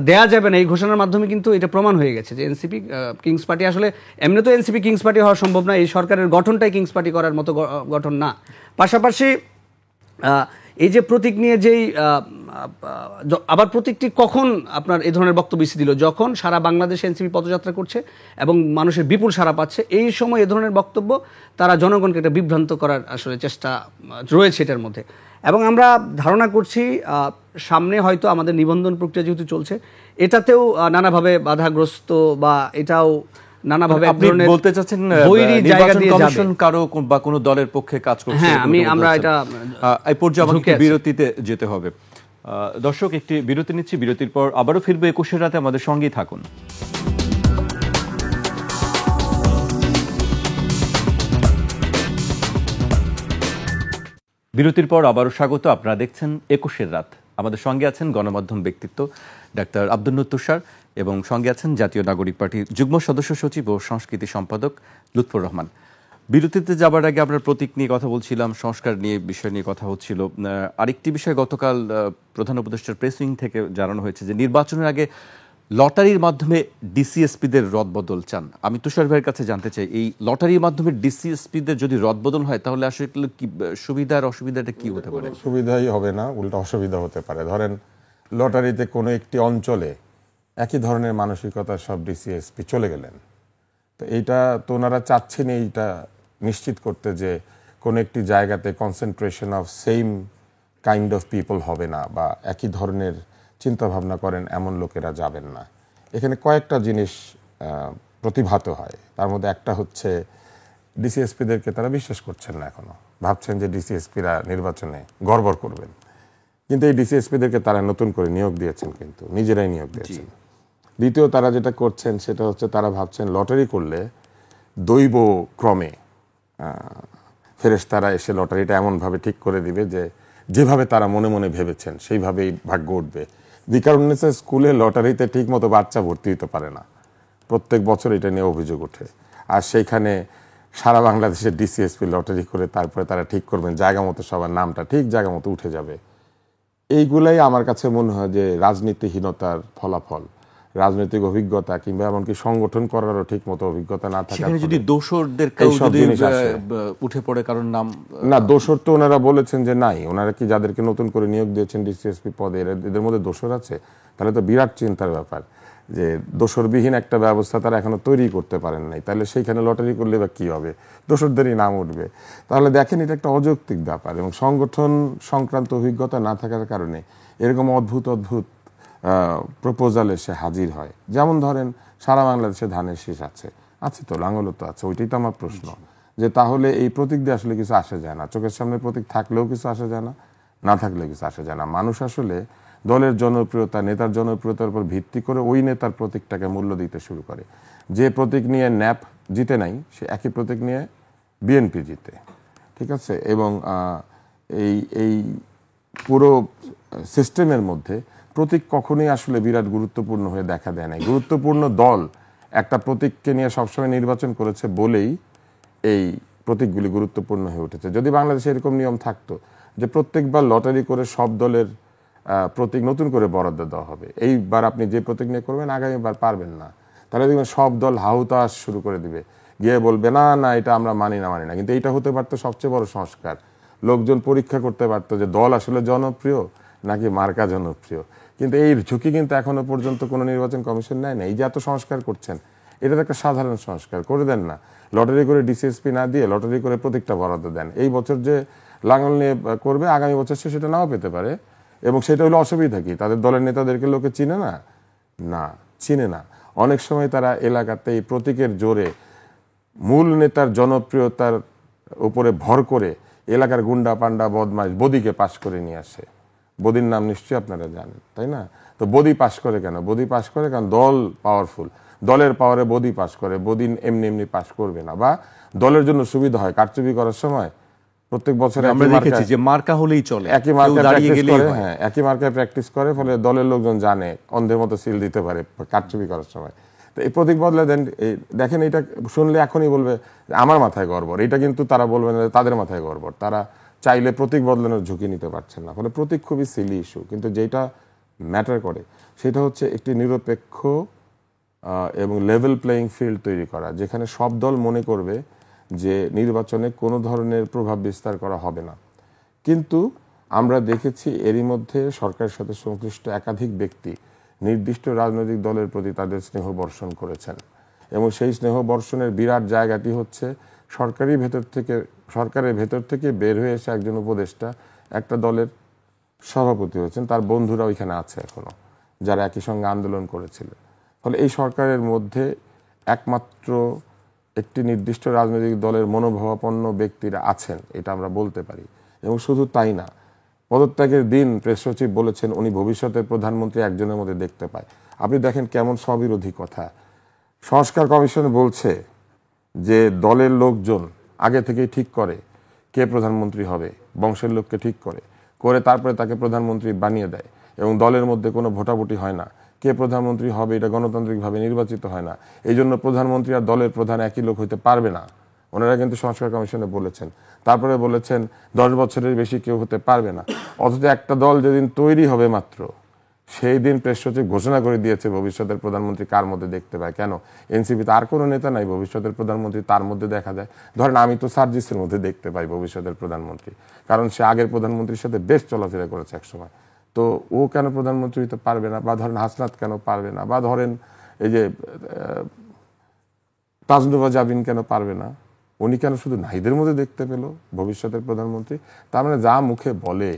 দেয়া যাবে না এই ঘোষণার মাধ্যমে কিন্তু এটা প্রমাণ হয়ে গেছে যে এনসিপি কিংস পার্টি আসলে, এমনি তো এনসিপি কিংস পার্টি হওয়া সম্ভব না, এই সরকারের গঠনটাই কিংস পার্টি করার মতো গঠন না। পাশাপাশি এই যে প্রতীক নিয়ে যেই আবার প্রতীকটি কখন আপনার এই ধরনের বক্তব্য দিল, যখন সারা বাংলাদেশে এনসিপি পদযাত্রা করছে এবং মানুষের বিপুল সাড়া পাচ্ছে, এই সময় এ ধরনের বক্তব্য তারা জনগণকে একটা বিভ্রান্ত করার আসলে চেষ্টা রয়েছে এটার মধ্যে। এবং আমরা ধারণা করছি সামনে হয়তো আমাদের নিবন্ধন প্রক্রিয়া যেহেতু চলছে, এটাতেও নানাভাবে বাধাগ্রস্ত বা এটাও নানাভাবে আপনি বলতে চাচ্ছেন নির্বাচন কমিশন কারো বা কোনো দলের পক্ষে কাজ করছে। হ্যাঁ, আমরা এটা এই পর্যায়ে আমাকে বিরতিতে যেতে হবে। দর্শক, একটি বিরতি নিচ্ছি, বিরতির পর আবারও ফিরবে 21 রাতে, আমাদের সঙ্গেই থাকুন। বিরতির পর আবারও স্বাগত। আপনারা দেখছেন 21 রাত। আমাদের সঙ্গে আছেন গণমাধ্যম ব্যক্তিত্ব ডাক্তার আব্দুন্নুর তুষার, এবং সঙ্গে আছেন জাতীয় নাগরিক পার্টির যুগ্ম সদস্য সচিব ও সংস্কৃতি সম্পাদক লুৎফর রহমান। বিরতিতে যাবার আগে আমরা প্রতীক নিয়ে কথা বলছিলাম, সংস্কার নিয়ে বিষয় নিয়ে কথা হচ্ছিল। আরেকটি বিষয়, গতকাল প্রধান উপদেষ্টার প্রেস উইং থেকে জানানো হয়েছে যে নির্বাচনের আগে লটারির মাধ্যমে ডিসিএসপিদের রদবদল চান। আমি তুষার ভাইয়ের কাছে জানতে চাই, এই লটারির মাধ্যমে ডিসিএসপিদের যদি রদবদল হয় তাহলে আসলে কি সুবিধা আর অসুবিধাটা কি হতে পারে? সুবিধাই হবে না, উল্টা অসুবিধা হতে পারে। ধরেন লটারিতে কোনো একটি অঞ্চলে একই ধরনের মানসিকতার সব ডিসিএসপি চলে গেলেন, তো এইটা তো ওনারা চাচ্ছেন এইটা নিশ্চিত করতে যে কোনো একটি জায়গাতে concentration of same kind of people হবে না, বা একই ধরনের চিন্তা ভাবনা করেন এমন লোকেরা যাবেন না। এখানে কয়েকটা জিনিস প্রতিভাত হয়। তার মধ্যে একটা হচ্ছে ডিসিএসপিদেরকে তারা বিশ্বাস করছেন না এখনো, ভাবছেন যে ডিসিএসপিরা নির্বাচনে গড়বড় করবেন। কিন্তু এই ডিসিএসপিদেরকে তারা নতুন করে নিয়োগ দিয়েছেন, কিন্তু নিজেরাই নিয়োগ দিয়েছেন। দ্বিতীয়, তারা যেটা করছেন সেটা হচ্ছে তারা ভাবছেন লটারি করলে দৈব ক্রমে ফেরেশতারা এসে লটারিটা এমনভাবে ঠিক করে দিবে যে যেভাবে তারা মনে মনে ভেবেছেন সেইভাবেই ভাগ্য উঠবে। যে কারণে স্কুলে লটারিতে ঠিক মতো বাচ্চা ভর্তি হতে পারে না, প্রত্যেক বছর এটা নিয়ে অভিযোগ ওঠে। আর সেইখানে সারা বাংলাদেশের ডিসিএসপি লটারি করে তারপরে তারা ঠিক করবেন জায়গা মতো সবার নামটা ঠিক জায়গা মতো উঠে যাবে। এইগুলাই আমার কাছে মনে হয় যে রাজনীতিহীনতার ফলাফল। রাজনৈতিক অভিজ্ঞতা কিংবা এমনকি সংগঠন করারও ঠিক মতো অভিজ্ঞতা না থাকা, যদি দোসরদের উঠে পড়ে কারণ নাম না, দোসর তো ওনারা বলেছেন যে নাই। ওনারা কি যাদেরকে নতুন করে নিয়োগ দিয়েছেন ডিসিএসপি পদে, এদের মধ্যে দোসর আছে? তাহলে তো বিরাট চিন্তার ব্যাপার যে দোসরবিহীন একটা ব্যবস্থা তারা এখনো তৈরি করতে পারেন নাই। তাহলে সেইখানে লটারি করলে বা কি হবে, দোসরদেরই নাম উঠবে। তাহলে দেখেন এটা একটা অযৌক্তিক ব্যাপার, এবং সংগঠন সংক্রান্ত অভিজ্ঞতা না থাকার কারণে এরকম অদ্ভুত অদ্ভুত প্রপোজাল এসে হাজির হয়। যেমন ধরেন সারা বাংলাদেশে ধানের শীষ আছে তো, লাঙ্গলও তো আছে। ওইটাই তো আমার প্রশ্ন, যে তাহলে এই প্রতীক দিয়ে আসলে কিছু আসে যায় না। চোখের সামনে প্রতীক থাকলেও কিছু আসে যায় না, না থাকলেও কিছু আসে যায় না। মানুষ আসলে দলের জনপ্রিয়তা, নেতার জনপ্রিয়তার উপর ভিত্তি করে ওই নেতার প্রতীকটাকে মূল্য দিতে শুরু করে। যে প্রতীক নিয়ে ন্যাপ জিতে নাই, সে একই প্রতীক নিয়ে বিএনপি জিতে, ঠিক আছে? এবং এই পুরো সিস্টেমের মধ্যে প্রতীক কখনোই আসলে বিরাট গুরুত্বপূর্ণ হয়ে দেখা দেয় নাই। গুরুত্বপূর্ণ দল একটা প্রতীককে নিয়ে সবসময় নির্বাচন করেছে বলেই এই প্রতীকগুলি গুরুত্বপূর্ণ হয়ে উঠেছে। যদি বাংলাদেশে এরকম নিয়ম থাকতো যে প্রত্যেকবার লটারি করে সব দলের প্রতীক নতুন করে বরাদ্দ দেওয়া হবে। এইবার আপনি যে প্রতীক নিয়ে করবেন আগামীবার পারবেন না, তাহলে দেখবেন সব দল হাহুতাশ শুরু করে দিবে, গিয়ে বলবে না না এটা আমরা মানি না। কিন্তু এইটা হতে পারতো সবচেয়ে বড় সংস্কার। লোকজন পরীক্ষা করতে পারতো যে দল আসলে জনপ্রিয় নাকি মার্কা জনপ্রিয়। কিন্তু এই ঝুঁকি কিন্তু এখনো পর্যন্ত কোনো নির্বাচন কমিশন নেয় না। এই যে এত সংস্কার করছেন, এটা তো একটা সাধারণ সংস্কার করে দেন না, লটারি করে ডিসিএসপি না দিয়ে লটারি করে প্রতীকটা বরাদ্দ দেন। এই বছর যে লাঙ্গল নিয়ে করবে, আগামী বছর সে সেটা নাও পেতে পারে। এবং সেটা হলো অসুবিধা কি, তাদের দলের নেতাদেরকে লোকে চিনে না, না চিনে না। অনেক সময় তারা এলাকাতে এই প্রতীকের জোরে মূল নেতার জনপ্রিয়তার উপরে ভর করে এলাকার গুন্ডা পান্ডা বদমাইশ বদিকে পাশ করে নিয়ে আসে। বদির নাম নিশ্চয়ই আপনারা জানেন, তাই না? তো বদি পাশ করে কেন? বদি পাশ করে কারণ দল পাওয়ারফুল, দলের পাওয়ারে বদি পাশ করে। বদি এমনি পাশ করবে না, বা দলের জন্য সুবিধা হয়। কারচুপি করার সময় প্রত্যেক বছর আমরা দেখেছি যে মার্কা হলেই চলে, একই মার্কায় প্র্যাকটিস করে, হ্যাঁ একই মার্কায় প্র্যাকটিস করে, ফলে দলের লোকজন জানে অন্ধের মতো সিল দিতে পারে কারচুপি করার সময়। তো এই প্রতীক বদলে দেন। দেখেন, এটা শুনলে এখনই বলবে আমার মাথায় গড়বড়, এটা কিন্তু তারা বলবে না তাদের মাথায় গড়বড়। তারা চাইলে প্রতীক বদলানোর ঝুঁকি নিতে পারছেন না। ফলে প্রতীক খুবই সিলি ইস্যু। কিন্তু যেটা ম্যাটার করে সেটা হচ্ছে একটি নিরপেক্ষ এবং লেভেল প্লেয়িং ফিল্ড তৈরি করা, যেখানে সব দল মনে করবে যে নির্বাচনে কোনো ধরনের প্রভাব বিস্তার করা হবে না। কিন্তু আমরা দেখেছি এরই মধ্যে সরকারের সাথে সংশ্লিষ্ট একাধিক ব্যক্তি নির্দিষ্ট রাজনৈতিক দলের প্রতি তাদের স্নেহ বর্ষণ করেছেন। এবং সেই স্নেহ বর্ষণের বিরাট জায়গাটি হচ্ছে সরকারের ভেতর থেকে বের হয়ে এসে একজন উপদেষ্টা একটা দলের সভাপতি হয়েছেন, তার বন্ধুরা ওইখানে আছে এখনো, যারা একই সঙ্গে আন্দোলন করেছিলেন। ফলে এই সরকারের মধ্যে একমাত্র একটি নির্দিষ্ট রাজনৈতিক দলের মনোভাবাপন্ন ব্যক্তিরা আছেন, এটা আমরা বলতে পারি। এবং শুধু তাই না, পদত্যাগের দিন প্রেস সচিব বলেছেন উনি ভবিষ্যতের প্রধানমন্ত্রী একজনের মধ্যে দেখতে পায়। আপনি দেখেন কেমন স্ববিরোধী কথা। সংস্কার কমিশন বলছে যে দলের লোকজন আগে থেকেই ঠিক করে কে প্রধানমন্ত্রী হবে, বংশের লোককে ঠিক করে তারপরে তাকে প্রধানমন্ত্রী বানিয়ে দেয়, এবং দলের মধ্যে কোনো ভোটাভুটি হয় না। কে প্রধানমন্ত্রী হবে এটা গণতান্ত্রিকভাবে নির্বাচিত হয় না। এই জন্য প্রধানমন্ত্রী আর দলের প্রধান একই লোক হইতে পারবে না। ওনারা কিন্তু সংস্কার কমিশনে বলেছেন। তারপরে বলেছেন 10 বছরের বেশি কেউ হতে পারবে না। অথচ একটা দল যেদিন তৈরি হবে মাত্র, সেই দিন প্রেস সচিব ঘোষণা করে দিয়েছে ভবিষ্যতের প্রধানমন্ত্রী কার মধ্যে দেখতে পায়। কেন? এনসিপিতে আর কোনো নেতা নাই ভবিষ্যতের প্রধানমন্ত্রী তার মধ্যে দেখা যায়। ধরেন আমি তো সার্জিসের মধ্যে দেখতে পাই ভবিষ্যতের প্রধানমন্ত্রী, কারণ সে আগের প্রধানমন্ত্রীর সাথে বেশ চলাফেরা করেছে একসময়। তো ও কেন প্রধানমন্ত্রী হতে পারবে না? বা ধরেন হাসনাত কেন পারবে না? বা ধরেন এই যে তাজনুভা জাবিন কেন পারবে না? উনি কেন শুধু নাহিদের মধ্যে দেখতে পেল ভবিষ্যতের প্রধানমন্ত্রী? তার মানে যা মুখে বলে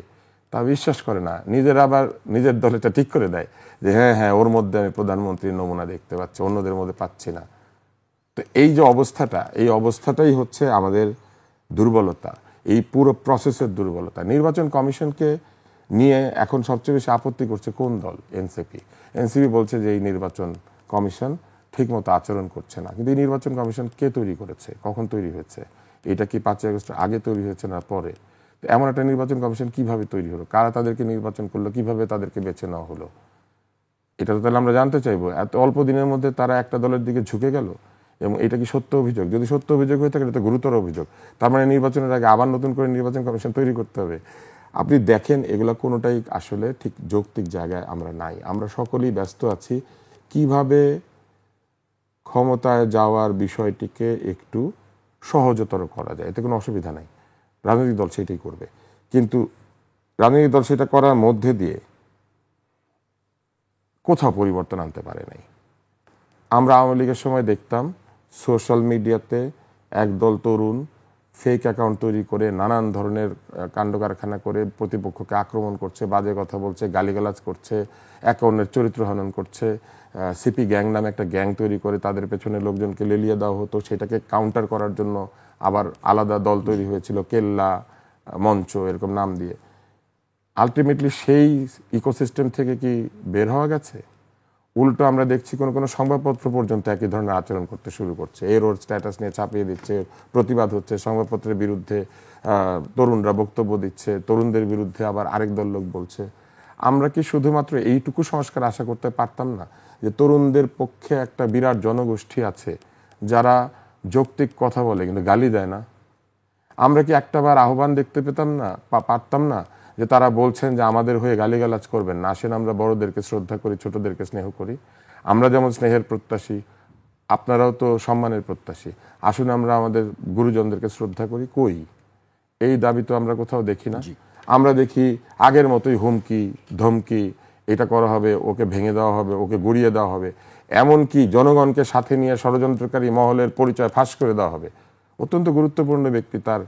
তা বিশ্বাস করে না, নিজের আবার নিজের দলটা ঠিক করে দেয় যে হ্যাঁ ওর মধ্যে আমি প্রধানমন্ত্রীর নমুনা দেখতে পাচ্ছি, অন্যদের মধ্যে পাচ্ছি না। তো এই যে অবস্থাটা, এই অবস্থাটাই হচ্ছে আমাদের দুর্বলতা, এই পুরো প্রসেসের দুর্বলতা। নির্বাচন কমিশনকে নিয়ে এখন সবচেয়ে বেশি আপত্তি করছে কোন দল? এনসিপি বলছে যে এই নির্বাচন কমিশন ঠিকমতো আচরণ করছে না। কিন্তু এই নির্বাচন কমিশন কে তৈরি করেছে, কখন তৈরি হয়েছে? এটা কি 5ই আগস্ট আগে তৈরি হয়েছে না পরে? এমন একটা নির্বাচন কমিশন কিভাবে তৈরি হলো? কারা তাদেরকে নির্বাচন করলো? কিভাবে তাদেরকে বেছে নেওয়া হলো? এটা তো তাহলে আমরা জানতে চাইবো। এত অল্প দিনের মধ্যে তারা একটা দলের দিকে ঝুঁকে গেল, এবং এটা কি সত্য অভিযোগ? যদি সত্য অভিযোগ হয়ে থাকে এটা তো গুরুতর অভিযোগ। তার মানে নির্বাচনের আগে আবার নতুন করে নির্বাচন কমিশন তৈরি করতে হবে। আপনি দেখেন এগুলো কোনোটাই আসলে ঠিক যৌক্তিক জায়গায় আমরা নাই। আমরা সকলেই ব্যস্ত আছি কিভাবে ক্ষমতায় যাওয়ার বিষয়টিকে একটু সহজতর করা যায়। এতে কোনো অসুবিধা নাই, রাজনৈতিক দল সেটাই করবে। কিন্তু রাজনৈতিক দল সেটা করার মধ্যে দিয়ে কোথাও পরিবর্তন আনতে পারে নাই। আমরা আওয়ামী লীগের সময় দেখতাম সোশ্যাল মিডিয়াতে একদল তরুণ ফেক অ্যাকাউন্ট তৈরি করে নানান ধরনের কাণ্ড কারখানা করে প্রতিপক্ষকে আক্রমণ করছে, বাজে কথা বলছে, গালিগালাজ করছে, অ্যাকাউন্টের চরিত্র হনন করছে। সিপি গ্যাং নামে একটা গ্যাং তৈরি করে তাদের পেছনে লোকজনকে লেলিয়ে দেওয়া হতো। সেটাকে কাউন্টার করার জন্য আবার আলাদা দল তৈরি হয়েছিল, কেল্লা, মঞ্চ, এরকম নাম দিয়ে। আলটিমেটলি সেই ইকোসিস্টেম থেকে কি বের হওয়া গেছে? উল্টো আমরা দেখছি কোনো কোনো সংবাদপত্র পর্যন্ত একই ধরনের আচরণ করতে শুরু করছে। এর ওর স্ট্যাটাস নিয়ে ছাপিয়ে দিচ্ছে, প্রতিবাদ হচ্ছে, সংবাদপত্রের বিরুদ্ধে তরুণরা বক্তব্য দিচ্ছে, তরুণদের বিরুদ্ধে আবার আরেক দল লোক বলছে। আমরা কি শুধুমাত্র এইটুকু সংস্কার আশা করতে পারতাম না যে তরুণদের পক্ষে একটা বিরাট জনগোষ্ঠী আছে যারা যৌক্তিক কথা বলে কিন্তু গালি দেয় না? আমরা কি একটাবার আহ্বান দেখতে পেতাম না, পারতাম না যে তারা বলছেন যে আমাদের হয়ে গালিগালাজ করবেন না, আসেন আমরা বড়দেরকে শ্রদ্ধা করি, ছোটদেরকে স্নেহ করি, আমরা যেমন স্নেহের প্রত্যাশী আপনারাও তো সম্মানের প্রত্যাশী, আসুন আমরা আমাদের গুরুজনদেরকে শ্রদ্ধা করি। কই এই দাবি তো আমরা কোথাও দেখি না। আমরা দেখি আগের মতোই হুমকি ধমকি, এটা করা হবে, ওকে ভেঙে দেওয়া হবে, ওকে গুড়িয়ে দেওয়া হবে, এমনকি জনগণকে সাথে নিয়ে ষড়যন্ত্রকারী মহলের পরিচয় ফাঁস করে দেওয়া হবে। অত্যন্ত গুরুত্বপূর্ণ ব্যক্তি তার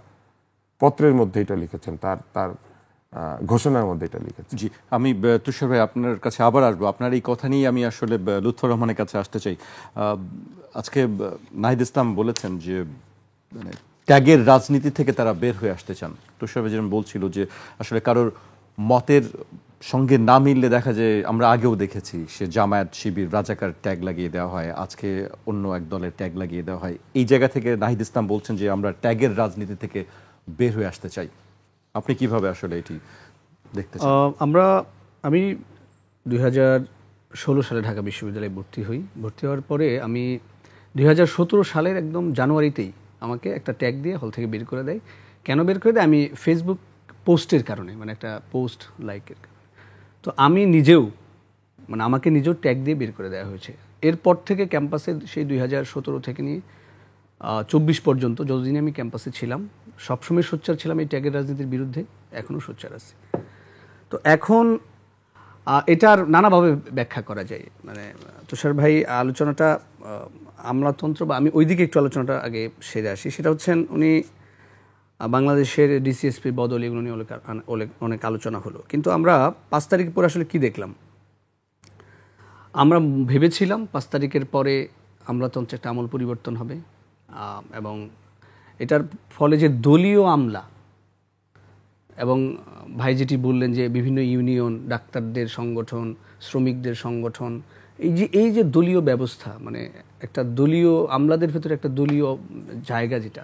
পত্রের মধ্যে এটা লিখেছেন, তার ঘোষণার মধ্যে এটা লিখেছেন। জি, আমি তুষার ভাই আপনার কাছে আবার আসবো। আপনার এই কথা নিয়ে আমি আসলে লুৎফর রহমানের কাছে আসতে চাই। আজকে নাহিদ ইসলাম বলেছেন যে মানে ত্যাগের রাজনীতি থেকে তারা বের হয়ে আসতে চান। তুষার ভাই যেমন বলছিল যে আসলে কারোর মতের সঙ্গে না মিললে দেখা যায়, আমরা আগেও দেখেছি সে জামায়াত শিবির রাজাকার ট্যাগ লাগিয়ে দেওয়া হয়, আজকে অন্য এক দলের ট্যাগ লাগিয়ে দেওয়া হয়। এই জায়গা থেকে নাহিদ ইসলাম বলছেন যে আমরা ট্যাগের রাজনীতি থেকে বের হয়ে আসতে চাই। আপনি কিভাবে আসলে এটি দেখতে চান? আমি 2016 সালে ঢাকা বিশ্ববিদ্যালয়ে ভর্তি হওয়ার পরে আমি 2017 সালের একদম জানুয়ারিতেই আমাকে একটা ট্যাগ দিয়ে হল থেকে বের করে দেয়। কেন বের করে দেয়? আমি ফেসবুক পোস্টের কারণে, মানে একটা পোস্ট লাইকের কারণে। তো আমি নিজেও আমাকে নিজেও ট্যাগ দিয়ে বের করে দেওয়া হয়েছে। এরপর থেকে ক্যাম্পাসে সেই 2017 থেকে নিয়ে 24 পর্যন্ত যতদিন আমি ক্যাম্পাসে ছিলাম সবসময় সোচ্চার ছিলাম এই ট্যাগের রাজনীতির বিরুদ্ধে, এখনও সোচ্চার আছি। তো এখন এটার নানাভাবে ব্যাখ্যা করা যায়। মানে তুষার ভাই আলোচনাটা আমলাতন্ত্র বা আমি ওইদিকে একটু আলোচনাটা আগে সেরে আসি। সেটা হচ্ছেন উনি বাংলাদেশের ডিসিএসপি বদল, এগুলো নিয়ে অনেক আলোচনা হলো। কিন্তু আমরা 5 তারিখ পরে আসলে কি দেখলাম? আমরা ভেবেছিলাম 5 তারিখের পরে আমলাতন্ত্রে একটা আমল পরিবর্তন হবে এবং এটার ফলে যে দলীয় আমলা, এবং ভাই যেটি বললেন যে বিভিন্ন ইউনিয়ন, ডাক্তারদের সংগঠন, শ্রমিকদের সংগঠন, এই যে দলীয় ব্যবস্থা, মানে একটা দলীয় আমলাদের ভেতরে একটা দলীয় জায়গা যেটা,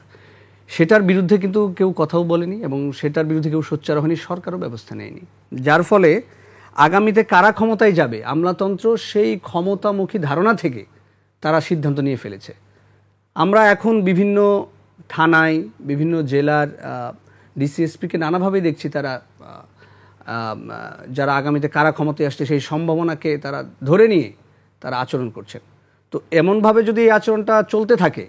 সেটার বিরুদ্ধে কিন্তু কেউ কথাও বলেনি এবং সেটার বিরুদ্ধে কেউ সোচ্চার হয়নি, সরকারও ব্যবস্থা নেয়নি। যার ফলে আগামীতে কারা ক্ষমতায় যাবে, আমলাতন্ত্র সেই ক্ষমতামুখী ধারণা থেকে তারা সিদ্ধান্ত নিয়ে ফেলেছে। আমরা এখন বিভিন্ন থানায়, বিভিন্ন জেলার ডিসিএসপিকে নানাভাবে দেখছি তারা যারা আগামীতে কারা ক্ষমতায় আসছে সেই সম্ভাবনাকে তারা ধরে নিয়ে তারা আচরণ করছেন। তো এমনভাবে যদি এই আচরণটা চলতে থাকে,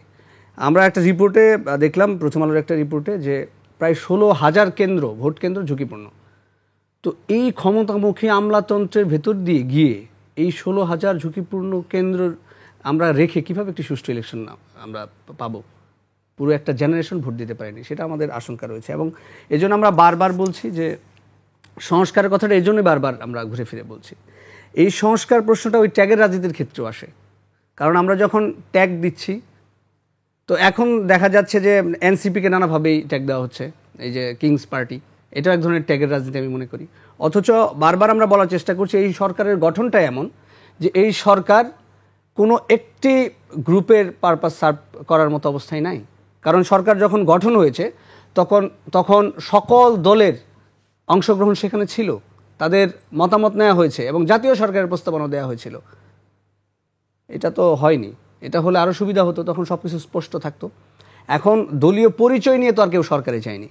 আমরা একটা রিপোর্টে দেখলাম, প্রথম আলোর একটা রিপোর্টে, যে প্রায় 16,000 কেন্দ্র, ভোট কেন্দ্র ঝুঁকিপূর্ণ। তো এই ক্ষমতামুখী আমলাতন্ত্রের ভেতর দিয়ে গিয়ে এই 16,000 ঝুঁকিপূর্ণ কেন্দ্র আমরা রেখে কিভাবে একটি সুষ্ঠু ইলেকশন আমরা পাবো? পুরো একটা জেনারেশন ভোট দিতে পারেনি, সেটা আমাদের আশঙ্কা রয়েছে। এবং এজন্য আমরা বারবার বলছি যে সংস্কারের কথাটা এজন্যই বারবার আমরা ঘুরে ফিরে বলছি। এই সংস্কার প্রশ্নটা ওই ট্যাগের রাজনীতির ক্ষেত্রেও আসে। কারণ আমরা যখন ট্যাগ দিচ্ছি, তো এখন দেখা যাচ্ছে যে এনসিপিকে নানাভাবেই ট্যাগ দেওয়া হচ্ছে, এই যে কিংস পার্টি, এটাও এক ধরনের ট্যাগের রাজনীতি আমি মনে করি। অথচ বারবার আমরা বলার চেষ্টা করছি এই সরকারের গঠনটা এমন যে এই সরকার কোনো একটি গ্রুপের পারপাস সার্ভ করার মতো অবস্থায় নাই। কারণ সরকার যখন গঠন হয়েছে তখন সকল দলের অংশগ্রহণ সেখানে ছিল, তাদের মতামত নেওয়া হয়েছে এবং জাতীয় সরকারের প্রস্তাবনা দেওয়া হয়েছিল। এটা তো হয়নি। এটা হলে আরও সুবিধা হতো, তখন সব কিছু স্পষ্ট থাকতো। এখন দলীয় পরিচয় নিয়ে তো আর কেউ সরকারে যায়নি।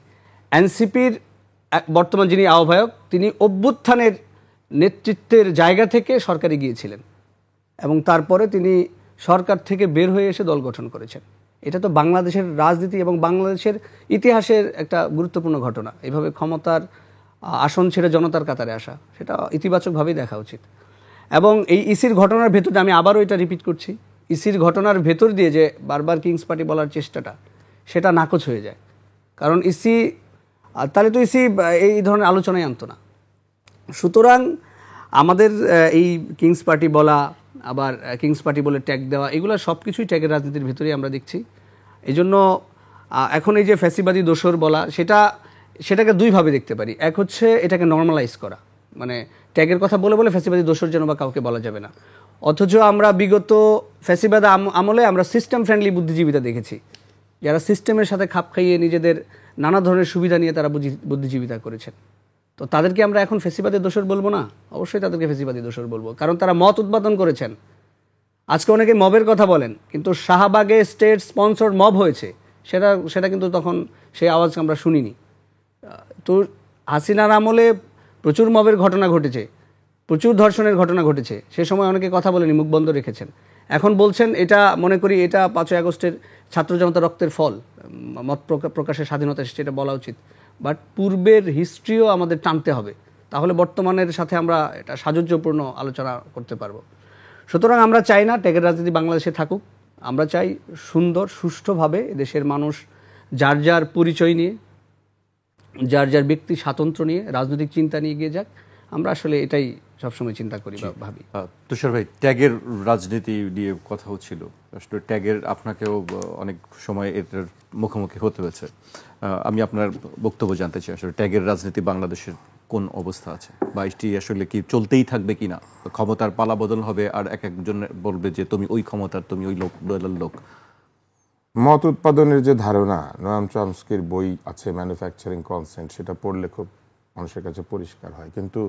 এনসিপির বর্তমান যিনি আহ্বায়ক, তিনি অভ্যুত্থানের নেতৃত্বের জায়গা থেকে সরকারে গিয়েছিলেন এবং তারপরে তিনি সরকার থেকে বের হয়ে এসে দল গঠন করেছেন। এটা তো বাংলাদেশের রাজনীতি এবং বাংলাদেশের ইতিহাসের একটা গুরুত্বপূর্ণ ঘটনা। এভাবে ক্ষমতার আসন ছেড়ে জনতার কাতারে আসা, সেটা ইতিবাচকভাবেই দেখা উচিত। এবং এই ইসির ঘটনার ভেতরে আমি আবারও এটা রিপিট করছি, ইসির ঘটনার ভেতর দিয়ে যে বারবার কিংস পার্টি বলার চেষ্টাটা, সেটা নাকচ হয়ে যায়। কারণ ইসি, তাহলে তো ইসি এই ধরনের আলোচনায় আনতো না। সুতরাং আমাদের এই কিংস পার্টি বলা, আবার কিংস পার্টি বলে ট্যাগ দেওয়া, এগুলো সব কিছুই ট্যাগের রাজনীতির ভেতরেই আমরা দেখছি। এই জন্য এখন এই যে ফ্যাসিবাদী দোসর বলা, সেটাকে দুইভাবে দেখতে পারি। এক হচ্ছে এটাকে নর্মালাইজ করা, মানে ট্যাগের কথা বলে বলে ফ্যাসিবাদী দোসর যেন বা কাউকে বলা যাবে না। অথচ আমরা বিগত ফ্যাসিবাদ আমলে আমরা সিস্টেম ফ্রেন্ডলি বুদ্ধিজীবীতা দেখেছি, যারা সিস্টেমের সাথে খাপ খাইয়ে নিজেদের নানা ধরনের সুবিধা নিয়ে তারা বুদ্ধিজীবীতা করেছেন। তো তাদেরকে আমরা এখন ফ্যাসিবাদী দোসর বলবো না? অবশ্যই তাদেরকে ফ্যাসিবাদী দোসর বলবো, কারণ তারা মত উৎপাদন করেছেন। আজকে অনেকে মবের কথা বলেন, কিন্তু শাহবাগে স্টেট স্পন্সর্ড মব হয়েছে, সেটা কিন্তু তখন সেই আওয়াজ আমরা শুনিনি। তো হাসিনার আমলে প্রচুর মবের ঘটনা ঘটেছে, প্রচুর ধর্ষণের ঘটনা ঘটেছে, সে সময় অনেকে কথা বলেনি, মুখ বন্ধ রেখেছেন। এখন বলছেন এটা, মনে করি এটা 5ই আগস্টের ছাত্র জনতা রক্তের ফল, মত প্রকাশের স্বাধীনতা এসেছে, এটা বলা উচিত। বাট পূর্বের হিস্ট্রিও আমাদের টানতে হবে, তাহলে বর্তমানের সাথে আমরা এটা সাযুজ্যপূর্ণ আলোচনা করতে পারবো। সুতরাং আমরা চাই না ট্যাগের রাজনীতি বাংলাদেশে থাকুক। আমরা চাই সুন্দর সুষ্ঠুভাবে দেশের মানুষ যার যার পরিচয় নিয়ে, যার যার ব্যক্তি স্বাতন্ত্র্য নিয়ে, রাজনৈতিক চিন্তা নিয়ে এগিয়ে যাক। আমরা আসলে এটাই সবসময় চিন্তা করি বা ভাবি। তুষার ভাই, ট্যাগের রাজনীতি নিয়ে কথা হচ্ছিল, আসলে ট্যাগের আপনাকেও অনেক সময় এটার মুখোমুখি হতে হয়েছে। আমি আপনার বক্তব্য জানতে চাই, আসলে ট্যাগের রাজনীতি বাংলাদেশের কোন অবস্থা আছে, বা এটি আসলে কি চলতেই থাকবে কিনা? ক্ষমতার পালা বদল হবে আর এক একজন বলবে যে তুমি ওই ক্ষমতার, তুমি ওই দলের লোক। মত উৎপাদনের যে ধারণা, নোয়াম চমস্কির বই আছে ম্যানুফ্যাকচারিং কনসেন্ট, সেটা পড়লে খুব মানুষের কাছে পরিষ্কার হয়। কিন্তু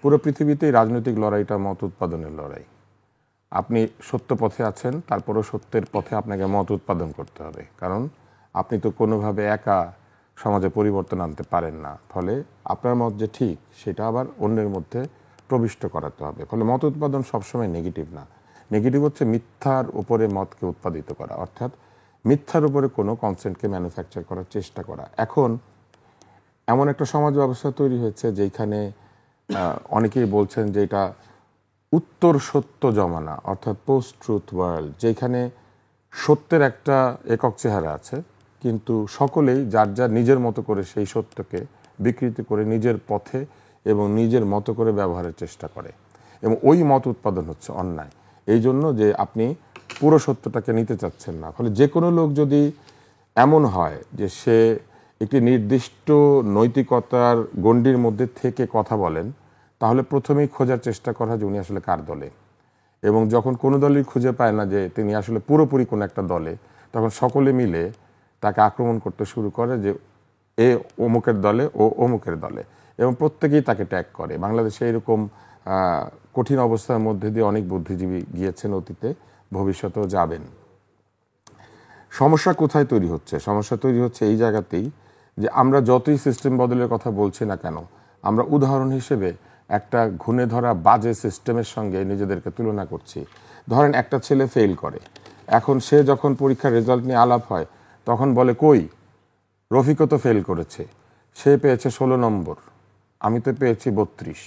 পুরো পৃথিবীতেই রাজনৈতিক লড়াইটা মত উৎপাদনের লড়াই। আপনি সত্য পথে আছেন, তারপরও সত্যের পথে আপনাকে মত উৎপাদন করতে হবে, কারণ আপনি তো কোনোভাবে একা সমাজে পরিবর্তন আনতে পারেন না। ফলে আপনার মত যে ঠিক, সেটা আবার অন্যের মধ্যে প্রবিষ্ট করাতে হবে। ফলে মত উৎপাদন সবসময় নেগেটিভ না। নেগেটিভ হচ্ছে মিথ্যার উপরে মতকে উৎপাদিত করা, অর্থাৎ মিথ্যার উপরে কোনো কনসেন্টকে ম্যানুফ্যাকচার করার চেষ্টা করা। এখন এমন একটা সমাজ ব্যবস্থা তৈরি হয়েছে যেখানে অনেকেই বলছেন যে এটা উত্তর সত্য জমানা, অর্থাৎ পোস্ট ট্রুথ ওয়ার্ল্ড, যেখানে সত্যের একটা একক চেহারা আছে, কিন্তু সকলেই যার যার নিজের মতো করে সেই সত্যকে বিকৃতি করে নিজের পথে এবং নিজের মতো করে ব্যবহারের চেষ্টা করে, এবং ওই মত উৎপাদন হচ্ছে অন্যায়। এই জন্য যে আপনি পুরো সত্যটাকে নিতে চাচ্ছেন না। ফলে যে কোনো লোক যদি এমন হয় যে সে একটি নির্দিষ্ট নৈতিকতার গণ্ডির মধ্যে থেকে কথা বলেন, তাহলে প্রথমেই খোঁজার চেষ্টা করা যে উনি আসলে কার দলে। এবং যখন কোনো দলই খুঁজে পায় না যে তিনি আসলে পুরোপুরি কোনো একটা দলে, তখন সকলে মিলে তাকে আক্রমণ করতে শুরু করে যে এ অমুকের দলে, ও অমুকের দলে, এবং প্রত্যেকেই তাকে ট্যাগ করে। বাংলাদেশে এরকম কঠিন অবস্থার মধ্যে দিয়ে অনেক বুদ্ধিজীবী গিয়েছেন অতীতে, ভবিষ্যতেও যাবেন। সমস্যা কোথায় তৈরি হচ্ছে? সমস্যা তৈরি হচ্ছে এই জায়গাতেই যে আমরা যতই সিস্টেম বদলের কথা বলছি না কেন, আমরা উদাহরণ হিসেবে একটা ঘুণে ধরা বাজে সিস্টেমের সঙ্গে নিজেদেরকে তুলনা করছি। ধরেন একটা ছেলে ফেল করে, এখন সে যখন পরীক্ষার রেজাল্ট নিয়ে আলাপ হয়, তখন বলে কই রফিকও তো ফেল করেছে, সে পেয়েছে 16 নম্বর, আমি তো পেয়েছি 32,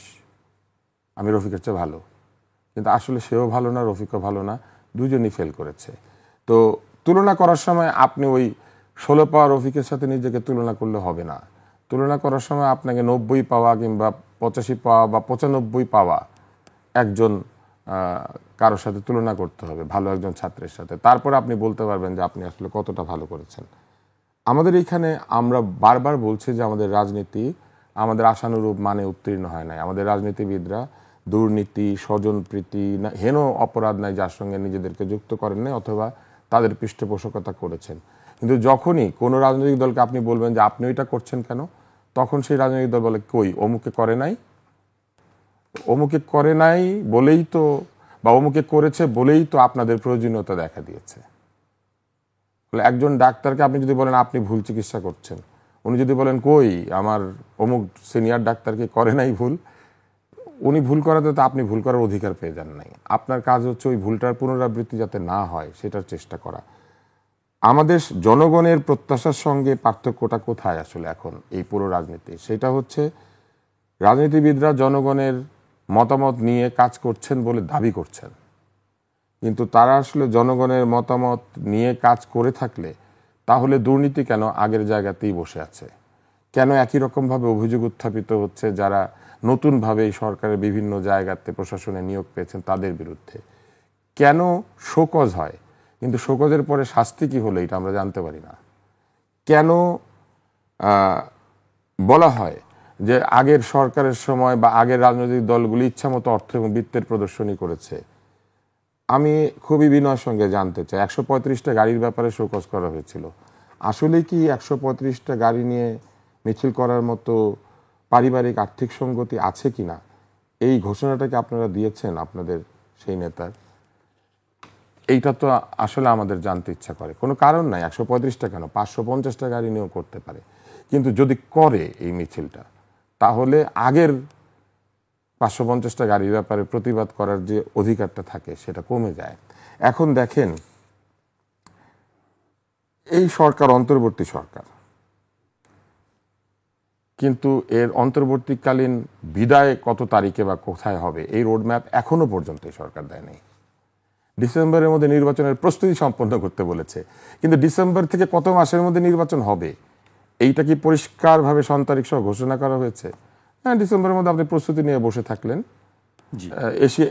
আমি রফিকের চেয়ে ভালো। কিন্তু আসলে সেও ভালো না, রফিকও ভালো না, দুজনই ফেল করেছে। তো তুলনা করার সময় আপনি ওই 16 পাওয়া রফিকের সাথে নিজেকে তুলনা করলে হবে না। তুলনা করার সময় আপনাকে 90 পাওয়া কিংবা 85 পাওয়া বা 95 পাওয়া একজন কারোর সাথে তুলনা করতে হবে, ভালো একজন ছাত্রের সাথে। তারপরে আপনি বলতে পারবেন যে আপনি আসলে কতটা ভালো করেছেন। আমাদের এইখানে আমরা বারবার বলছি যে আমাদের রাজনীতি আমাদের আশানুরূপ মানে উত্তীর্ণ হয় নাই। আমাদের রাজনীতিবিদরা দুর্নীতি, স্বজনপ্রীতি, হেন অপরাধ নাই যার সঙ্গে নিজেদেরকে যুক্ত করেন নাই অথবা তাদের পৃষ্ঠপোষকতা করেছেন। কিন্তু যখনই কোনো রাজনৈতিক দলকে আপনি বলবেন যে আপনি ওইটা করছেন কেন, তখন সেই রাজনৈতিক দল বলে কই অমুকে করে নাই, অমুকে করে নাই বলেই তো, বা অমুকে করেছে বলেই তো আপনাদের প্রয়োজনীয়তা দেখা দিয়েছে। একজন ডাক্তারকে আপনি যদি বলেন আপনি ভুল চিকিৎসা করছেন, উনি যদি বলেন কই আমার অমুক সিনিয়র ডাক্তারকে করে নাই ভুল, উনি ভুল করাতে তো আপনি ভুল করার অধিকার পেয়ে যান নাই। আপনার কাজ হচ্ছে ওই ভুলটার পুনরাবৃত্তি যাতে না হয় সেটার চেষ্টা করা। আমাদের জনগণের প্রত্যাশার সঙ্গে পার্থক্যটা কোথায় আসলে এখন এই পুরো রাজনীতি? সেটা হচ্ছে রাজনীতিবিদরা জনগণের মতামত নিয়ে কাজ করছেন বলে দাবি করছেন, কিন্তু তারা আসলে জনগণের মতামত নিয়ে কাজ করে থাকলে তাহলে দুর্নীতি কেন আগের জায়গাতেই বসে আছে? কেন একই রকমভাবে অভিযোগ উত্থাপিত হচ্ছে যারা নতুনভাবে এই সরকারের বিভিন্ন জায়গাতে প্রশাসনে নিয়োগ পেয়েছেন তাদের বিরুদ্ধে? কেন শোকজ হয় কিন্তু শোকজের পরে শাস্তি কি হলো এটা আমরা জানতে পারি না? কেন বলা হয় যে আগের সরকারের সময় বা আগের রাজনৈতিক দলগুলি ইচ্ছামতো অর্থ এবং বৃত্তের প্রদর্শনী করেছে? আমি খুবই বিনয়ের সঙ্গে জানতে চাই, 135টা গাড়ির ব্যাপারে শোকজ করা হয়েছিল, আসলে কি 135টা গাড়ি নিয়ে মিছিল করার মতো পারিবারিক আর্থিক সঙ্গতি আছে কিনা? এই ঘোষণাটাকে আপনারা দিয়েছেন আপনাদের সেই নেতার? এইটা তো আসলে আমাদের জানতে ইচ্ছা করে। কোনো কারণ নাই, 135টা কেন, 550টা গাড়ি নিয়েও করতে পারে। কিন্তু যদি করে এই মিছিলটা, তাহলে আগের 550টা গাড়ির ব্যাপারে প্রতিবাদ করার যে অধিকারটা থাকে সেটা কমে যায়। এখন দেখেন, এই সরকার অন্তর্বর্তী সরকার, কিন্তু এর অন্তর্বর্তীকালীন বিদায় কত তারিখে বা কোথায় হবে এই রোডম্যাপ এখনো পর্যন্ত এই সরকার দেয়নি। ডিসেম্বরের মধ্যে নির্বাচনের প্রস্তুতি সম্পন্ন করতে বলেছে, কিন্তু ডিসেম্বর থেকে কত মাসের মধ্যে নির্বাচন হবে এইটা কি পরিষ্কারভাবে সন্তারিখ সহ ঘোষণা করা হয়েছে? হ্যাঁ, ডিসেম্বরের মধ্যে আপনি প্রস্তুতি নিয়ে বসে থাকলেন।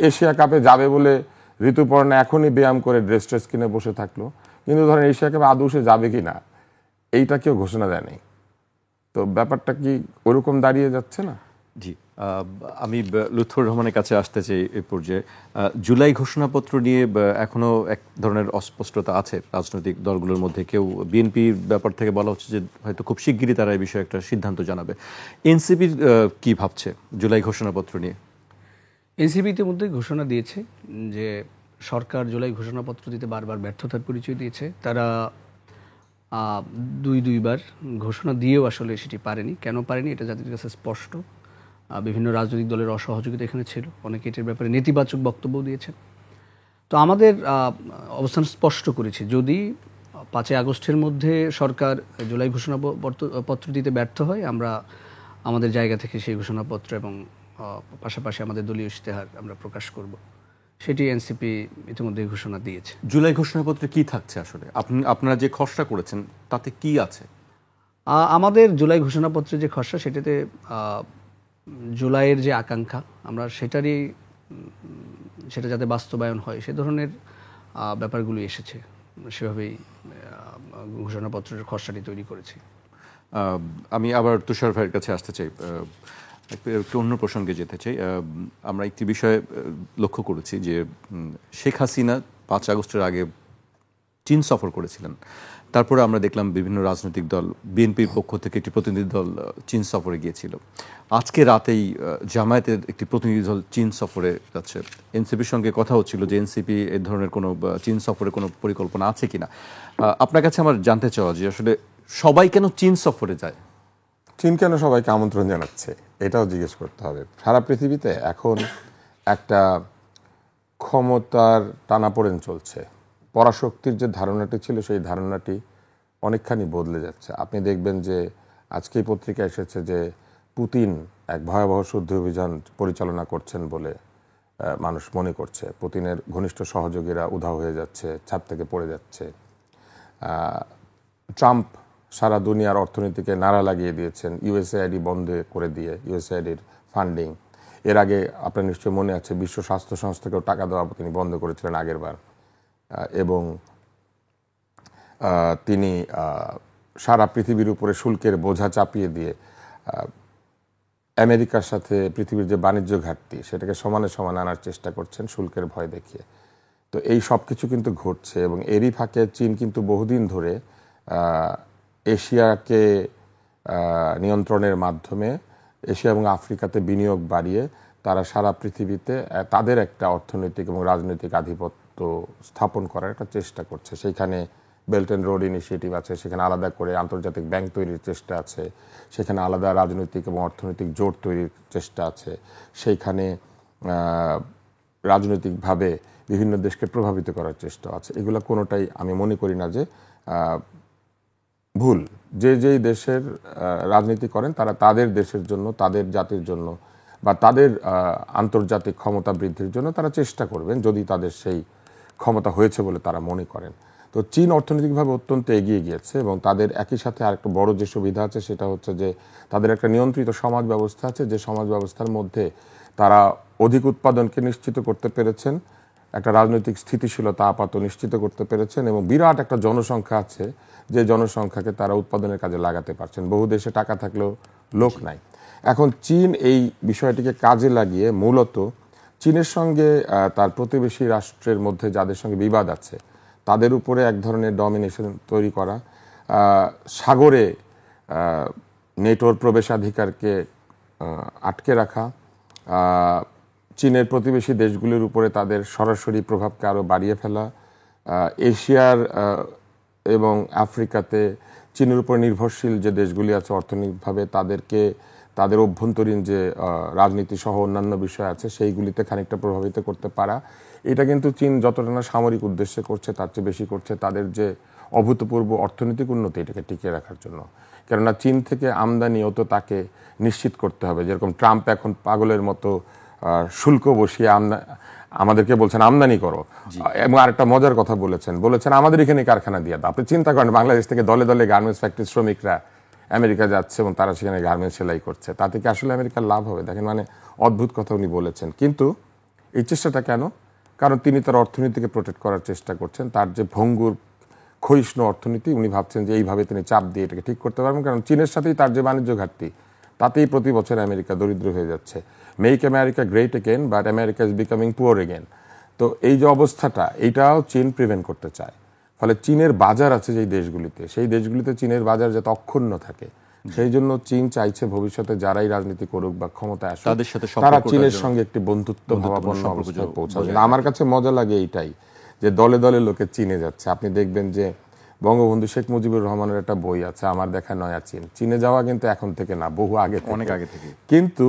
এশিয়া কাপে যাবে বলে ঋতুপর্ণা এখনই ব্যায়াম করে ড্রেস ট্রেস কিনে বসে থাকলো, কিন্তু ধরেন এশিয়া কাপে আদৌ সে যাবে কি না এইটা কেউ ঘোষণা দেয়নি। তো ব্যাপারটা কি ওরকম দাঁড়িয়ে যাচ্ছে না? জি, আমি লুৎফর রহমানের কাছে আসতে চাই এই পর্যায়ে। জুলাই ঘোষণাপত্র নিয়ে এখনো এক ধরনের অস্পষ্টতা আছে রাজনৈতিক দলগুলোর মধ্যে। কেউ বিএনপির ব্যাপার থেকে বলা হচ্ছে যে হয়তো খুব শিগগিরই তারা এই বিষয়ে একটা সিদ্ধান্ত জানাবে। এনসিপির কি ভাবছে জুলাই ঘোষণাপত্র নিয়ে? এনসিপি ইতিমধ্যে ঘোষণা দিয়েছে যে সরকার জুলাই ঘোষণাপত্র দিতে বারবার ব্যর্থতার পরিচয় দিয়েছে। তারা দুইবার ঘোষণা দিয়েও আসলে সেটি পারেনি। কেন পারেনি এটা জাতির কাছে স্পষ্ট। বিভিন্ন রাজনৈতিক দলের অসহযোগিতা এখানে ছিল, অনেকে এটার ব্যাপারে নেতিবাচক বক্তব্য দিয়েছেন। তো আমাদের অবস্থান স্পষ্ট করেছি, যদি 5 আগস্টের মধ্যে সরকার জুলাই ঘোষণাপত্র দিতে ব্যর্থ হয়, আমরা আমাদের জায়গা থেকে সেই ঘোষণাপত্র এবং পাশাপাশি আমাদের দলীয় ইশতেহার আমরা প্রকাশ করব। সেটি এনসিপি ইতিমধ্যে ঘোষণা দিয়েছে। জুলাই ঘোষণাপত্রে কি থাকছে আসলে? আপনারা যে খসড়া করেছেন তাতে কি আছে? আমাদের জুলাই ঘোষণাপত্রে যে খসড়া, সেটাতে জুলাইয়ের যে আকাঙ্ক্ষা, আমরা সেটা যাতে বাস্তবায়ন হয় সে ধরনের ব্যাপারগুলি এসেছে। সেভাবেই ঘোষণাপত্রের খসড়াটি তৈরি করেছি। আমি আবার তুষার ভাইয়ের কাছে আসতে চাই, একটু অন্য প্রসঙ্গে যেতে চাই। আমরা একটি বিষয়ে লক্ষ্য করেছি যে শেখ হাসিনা 5 আগস্টের আগে চীন সফর করেছিলেন। তারপরে আমরা দেখলাম বিভিন্ন রাজনৈতিক দল, বিএনপির পক্ষ থেকে একটি প্রতিনিধি দল চীন সফরে গিয়েছিল। আজকে রাতেই জামায়াতের একটি প্রতিনিধি দল চীন সফরে যাচ্ছে। এনসিপির সঙ্গে কথা হচ্ছিল যে এনসিপি এ ধরনের কোনো চীন সফরে কোনো পরিকল্পনা আছে কিনা। আপনার কাছে আমার জানতে চাওয়া যে আসলে সবাই কেন চীন সফরে যায়? চীন কেন সবাইকে আমন্ত্রণ জানাচ্ছে এটাও জিজ্ঞেস করতে হবে। সারা পৃথিবীতে এখন একটা ক্ষমতার টানাপোড়েন চলছে। পরাশক্তির যে ধারণাটি ছিল সেই ধারণাটি অনেকখানি বদলে যাচ্ছে। আপনি দেখবেন যে আজকেই পত্রিকায় এসেছে যে পুতিন এক ভয়াবহ শুদ্ধি অভিযান পরিচালনা করছেন বলে মানুষ মনে করছে। পুতিনের ঘনিষ্ঠ সহযোগীরা উধাও হয়ে যাচ্ছে, ছাদ থেকে পড়ে যাচ্ছে। ট্রাম্প সারা দুনিয়ার অর্থনীতিকে নাড়া লাগিয়ে দিয়েছেন ইউএসএআইডি বন্ধ করে দিয়ে, ইউএসএআইডির ফান্ডিং। এর আগে আপনার নিশ্চয়ই মনে আছে বিশ্ব স্বাস্থ্য সংস্থাকেও টাকা দেওয়া তিনি বন্ধ করেছিলেন আগের বার। এবং তিনি সারা পৃথিবীর উপরে শুল্কের বোঝা চাপিয়ে দিয়ে আমেরিকার সাথে পৃথিবীর যে বাণিজ্য ঘাটতি সেটাকে সমানে সমান আনার চেষ্টা করছেন শুল্কের ভয় দেখিয়ে। তো এই সব কিছু কিন্তু ঘটছে এবং এরই ফাঁকে চীন কিন্তু বহুদিন ধরে এশিয়াকে নিয়ন্ত্রণের মাধ্যমে এশিয়া এবং আফ্রিকাতে বিনিয়োগ বাড়িয়ে তারা সারা পৃথিবীতে তাদের একটা অর্থনৈতিক এবং রাজনৈতিক আধিপত্য স্থাপন করার একটা চেষ্টা করছে। সেইখানে বেল্ট অ্যান্ড রোড ইনিশিয়েটিভ আছে, সেখানে আলাদা করে আন্তর্জাতিক ব্যাংক তৈরির চেষ্টা আছে, সেখানে আলাদা রাজনৈতিক এবং অর্থনৈতিক জোট তৈরির চেষ্টা আছে, সেইখানে রাজনৈতিকভাবে বিভিন্ন দেশকে প্রভাবিত করার চেষ্টা আছে। এগুলো কোনোটাই আমি মনে করি না যে ভুল। যেই দেশের রাজনীতি করেন তারা তাদের দেশের জন্য, তাদের জাতির জন্য বা তাদের আন্তর্জাতিক ক্ষমতা বৃদ্ধির জন্য তারা চেষ্টা করবেন যদি তাদের সেই ক্ষমতা হয়েছে বলে তারা মনে করেন। তো চীন অর্থনৈতিকভাবে অত্যন্ত এগিয়ে গিয়েছে এবং তাদের একই সাথে আরেকটা বড় যে সুবিধা আছে সেটা হচ্ছে যে তাদের একটা নিয়ন্ত্রিত সমাজ ব্যবস্থা আছে, যে সমাজ ব্যবস্থার মধ্যে তারা অধিক উৎপাদনকে নিশ্চিত করতে পেরেছেন, একটা রাজনৈতিক স্থিতিশীলতা আপাতত নিশ্চিত করতে পেরেছেন এবং বিরাট একটা জনসংখ্যা আছে যে জনসংখ্যাকে তারা উৎপাদনের কাজে লাগাতে পারছেন। বহু দেশে টাকা থাকলেও লোক নাই। এখন চীন এই বিষয়টিকে কাজে লাগিয়ে মূলত চীনের সঙ্গে তার প্রতিবেশী রাষ্ট্রের মধ্যে যাদের সঙ্গে বিবাদ আছে তাদের উপরে এক ধরনের ডমিনেশন তৈরি করা, সাগরে নেটোর প্রবেশাধিকারকে আটকে রাখা, চীনের প্রতিবেশী দেশগুলির উপরে তাদের সরাসরি প্রভাবকে আরও বাড়িয়ে ফেলা, এশিয়ার এবং আফ্রিকাতে চীনের উপর নির্ভরশীল যে দেশগুলি আছে অর্থনৈতিকভাবে তাদের অভ্যন্তরীণ যে রাজনীতি সহ অন্যান্য বিষয় আছে সেইগুলিতে খানিকটা প্রভাবিত করতে পারা, এটা কিন্তু চীন যতটা না সামরিক উদ্দেশ্যে করছে তার চেয়ে বেশি করছে তাদের যে অভূতপূর্ব অর্থনৈতিক উন্নতি এটাকে টিকিয়ে রাখার জন্য। কেননা চীন থেকে আমদানিও তো তাকে নিশ্চিত করতে হবে। যেরকম ট্রাম্প এখন পাগলের মতো শুল্ক বসিয়ে আমাদেরকে বলছেন আমদানি করো, এবং আরেকটা মজার কথা বলেছেন আমাদের এখানে কারখানা দিয়ে দাও। আপনি চিন্তা করেন বাংলাদেশ থেকে দলে দলে গার্মেন্টস ফ্যাক্টরির শ্রমিকরা আমেরিকা যাচ্ছে এবং তারা সেখানে গার্মেন্টস সেলাই করছে, তাতে কি আসলে আমেরিকার লাভ হবে? দেখেন, মানে অদ্ভুত কথা উনি বলেছেন। কিন্তু এই চেষ্টাটা কেন? কারণ তিনি তার অর্থনীতিকে প্রোটেক্ট করার চেষ্টা করছেন। তার যে ভঙ্গুর ক্ষয়িষ্ণু অর্থনীতি, উনি ভাবছেন যে এইভাবে তিনি চাপ দিয়ে এটাকে ঠিক করতে পারবেন। কারণ চীনের সাথেই তার যে বাণিজ্য ঘাটতি, তাতেই প্রতি বছর আমেরিকা দরিদ্র হয়ে যাচ্ছে। Make America great again, but America is becoming poor again. তো এই যে অবস্থাটা, এইটাও চীন প্রিভেন্ট করতে চায়। ফলে চীনের বাজার আছে যেই দেশগুলিতে, সেই দেশগুলিতে চীনের বাজার যাতে অক্ষুণ্ণ থাকে, সেই জন্য চীন চাইছে ভবিষ্যতে যারাই রাজনীতি করুক বা ক্ষমতায় আসুক, তাদের সাথে তারা চীনের সঙ্গে একটি বন্ধুত্ব ভাবাপন্ন অবস্থায় পৌঁছাবে। আমার কাছে মজা লাগে এইটাই যে দলে দলে লোকে চীনে যাচ্ছে। আপনি দেখবেন যে বঙ্গবন্ধু শেখ মুজিবুর রহমানের একটা বই আছে, আমার দেখা নয়া চীন। চীনে যাওয়া কিন্তু এখন থেকে না, বহু আগে, অনেক আগে থেকে। কিন্তু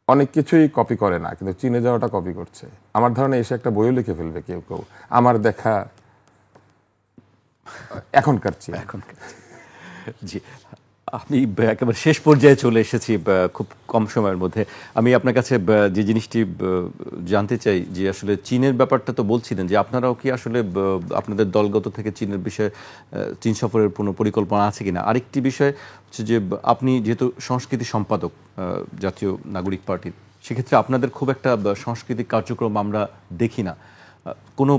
অনেক কিছুই কপি করে না, কিন্তু চীনে যাওয়াটা কপি করছে। আমার ধারণা এসে একটা বইও লিখে ফেলবে কেউ কেউ, আমার দেখা এখনকার চীন। জি, আপনি একেবারে শেষ পর্যায়ে চলে এসেছি খুব কম সময়ের মধ্যে। আমি আপনার কাছে যে জিনিসটি জানতে চাই যে আসলে চীনের ব্যাপারটা তো বলছিলেন যে আপনারাও কি আসলে আপনাদের দলগত থেকে চীনের বিষয়ে চীন সফরের কোনো পরিকল্পনা আছে কিনা? আরেকটি বিষয় হচ্ছে যে আপনি যেহেতু সংস্কৃতি সম্পাদক জাতীয় নাগরিক পার্টির, সেক্ষেত্রে আপনাদের খুব একটা সাংস্কৃতিক কার্যক্রম আমরা দেখি না। কোনো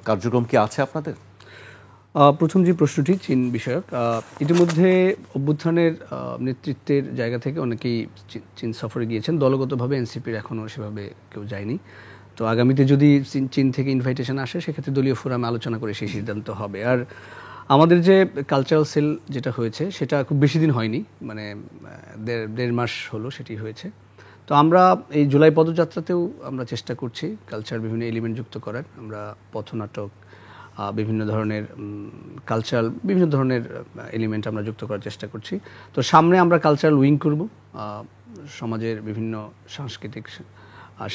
কার্যক্রম কি আছে আপনাদের? প্রথম যে প্রশ্নটি চীন বিষয়ক, ইতিমধ্যে অভ্যুত্থানের নেতৃত্বের জায়গা থেকে অনেকেই চীন সফরে গিয়েছেন। দলগতভাবে এনসিপির এখনও সেভাবে কেউ যায়নি। তো আগামীতে যদি চীন থেকে ইনভাইটেশন আসে, সেক্ষেত্রে দলীয় ফোরামে আলোচনা করে সেই সিদ্ধান্ত হবে। আর আমাদের যে কালচারাল সেল যেটা হয়েছে, সেটা খুব বেশি দিন হয়নি, মানে দেড় মাস হলো সেটি হয়েছে। তো আমরা এই জুলাই পদযাত্রাতেও আমরা চেষ্টা করছি কালচার বিভিন্ন এলিমেন্ট যুক্ত করার। আমরা পথনাটক, বিভিন্ন ধরনের কালচারাল বিভিন্ন ধরনের এলিমেন্ট আমরা যুক্ত করার চেষ্টা করছি। তো সামনে আমরা কালচারাল উইং করব, সমাজের বিভিন্ন সাংস্কৃতিক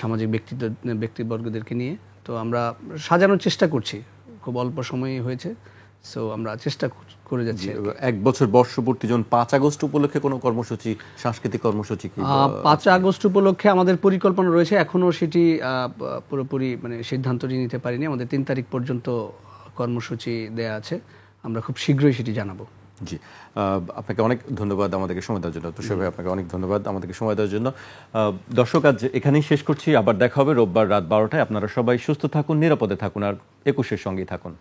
সামাজিক ব্যক্তিবর্গদেরকে নিয়ে। তো আমরা সাজানোর চেষ্টা করছি, খুব অল্প সময়ই হয়েছে। সো আমরা চেষ্টা করে যাচ্ছি। 1 বছর বর্ষপূর্তি যখন 5 আগস্ট উপলক্ষে কোনো কর্মসূচি, সাংস্কৃতিক কর্মসূচি কি? 5 আগস্ট উপলক্ষে আমাদের পরিকল্পনা রয়েছে, এখনও সেটি পুরোপুরি মানে সিদ্ধান্তটি নিতে পারিনি। আমাদের 3 তারিখ পর্যন্ত কর্মসূচি দেয়া আছে, আমরা খুব শীঘ্রই সেটি জানাবো। জি, আপনাকে অনেক ধন্যবাদ আমাদেরকে সময় দেওয়ার জন্য। তুষার ভাই, আপনাকে অনেক ধন্যবাদ আমাদেরকে সময় দেওয়ার জন্য। দর্শক, আজ এখানেই শেষ করছি। আবার দেখা হবে রোববার রাত 12টায়। আপনারা সবাই সুস্থ থাকুন, নিরাপদে থাকুন, আর 21-এর সঙ্গেই থাকুন।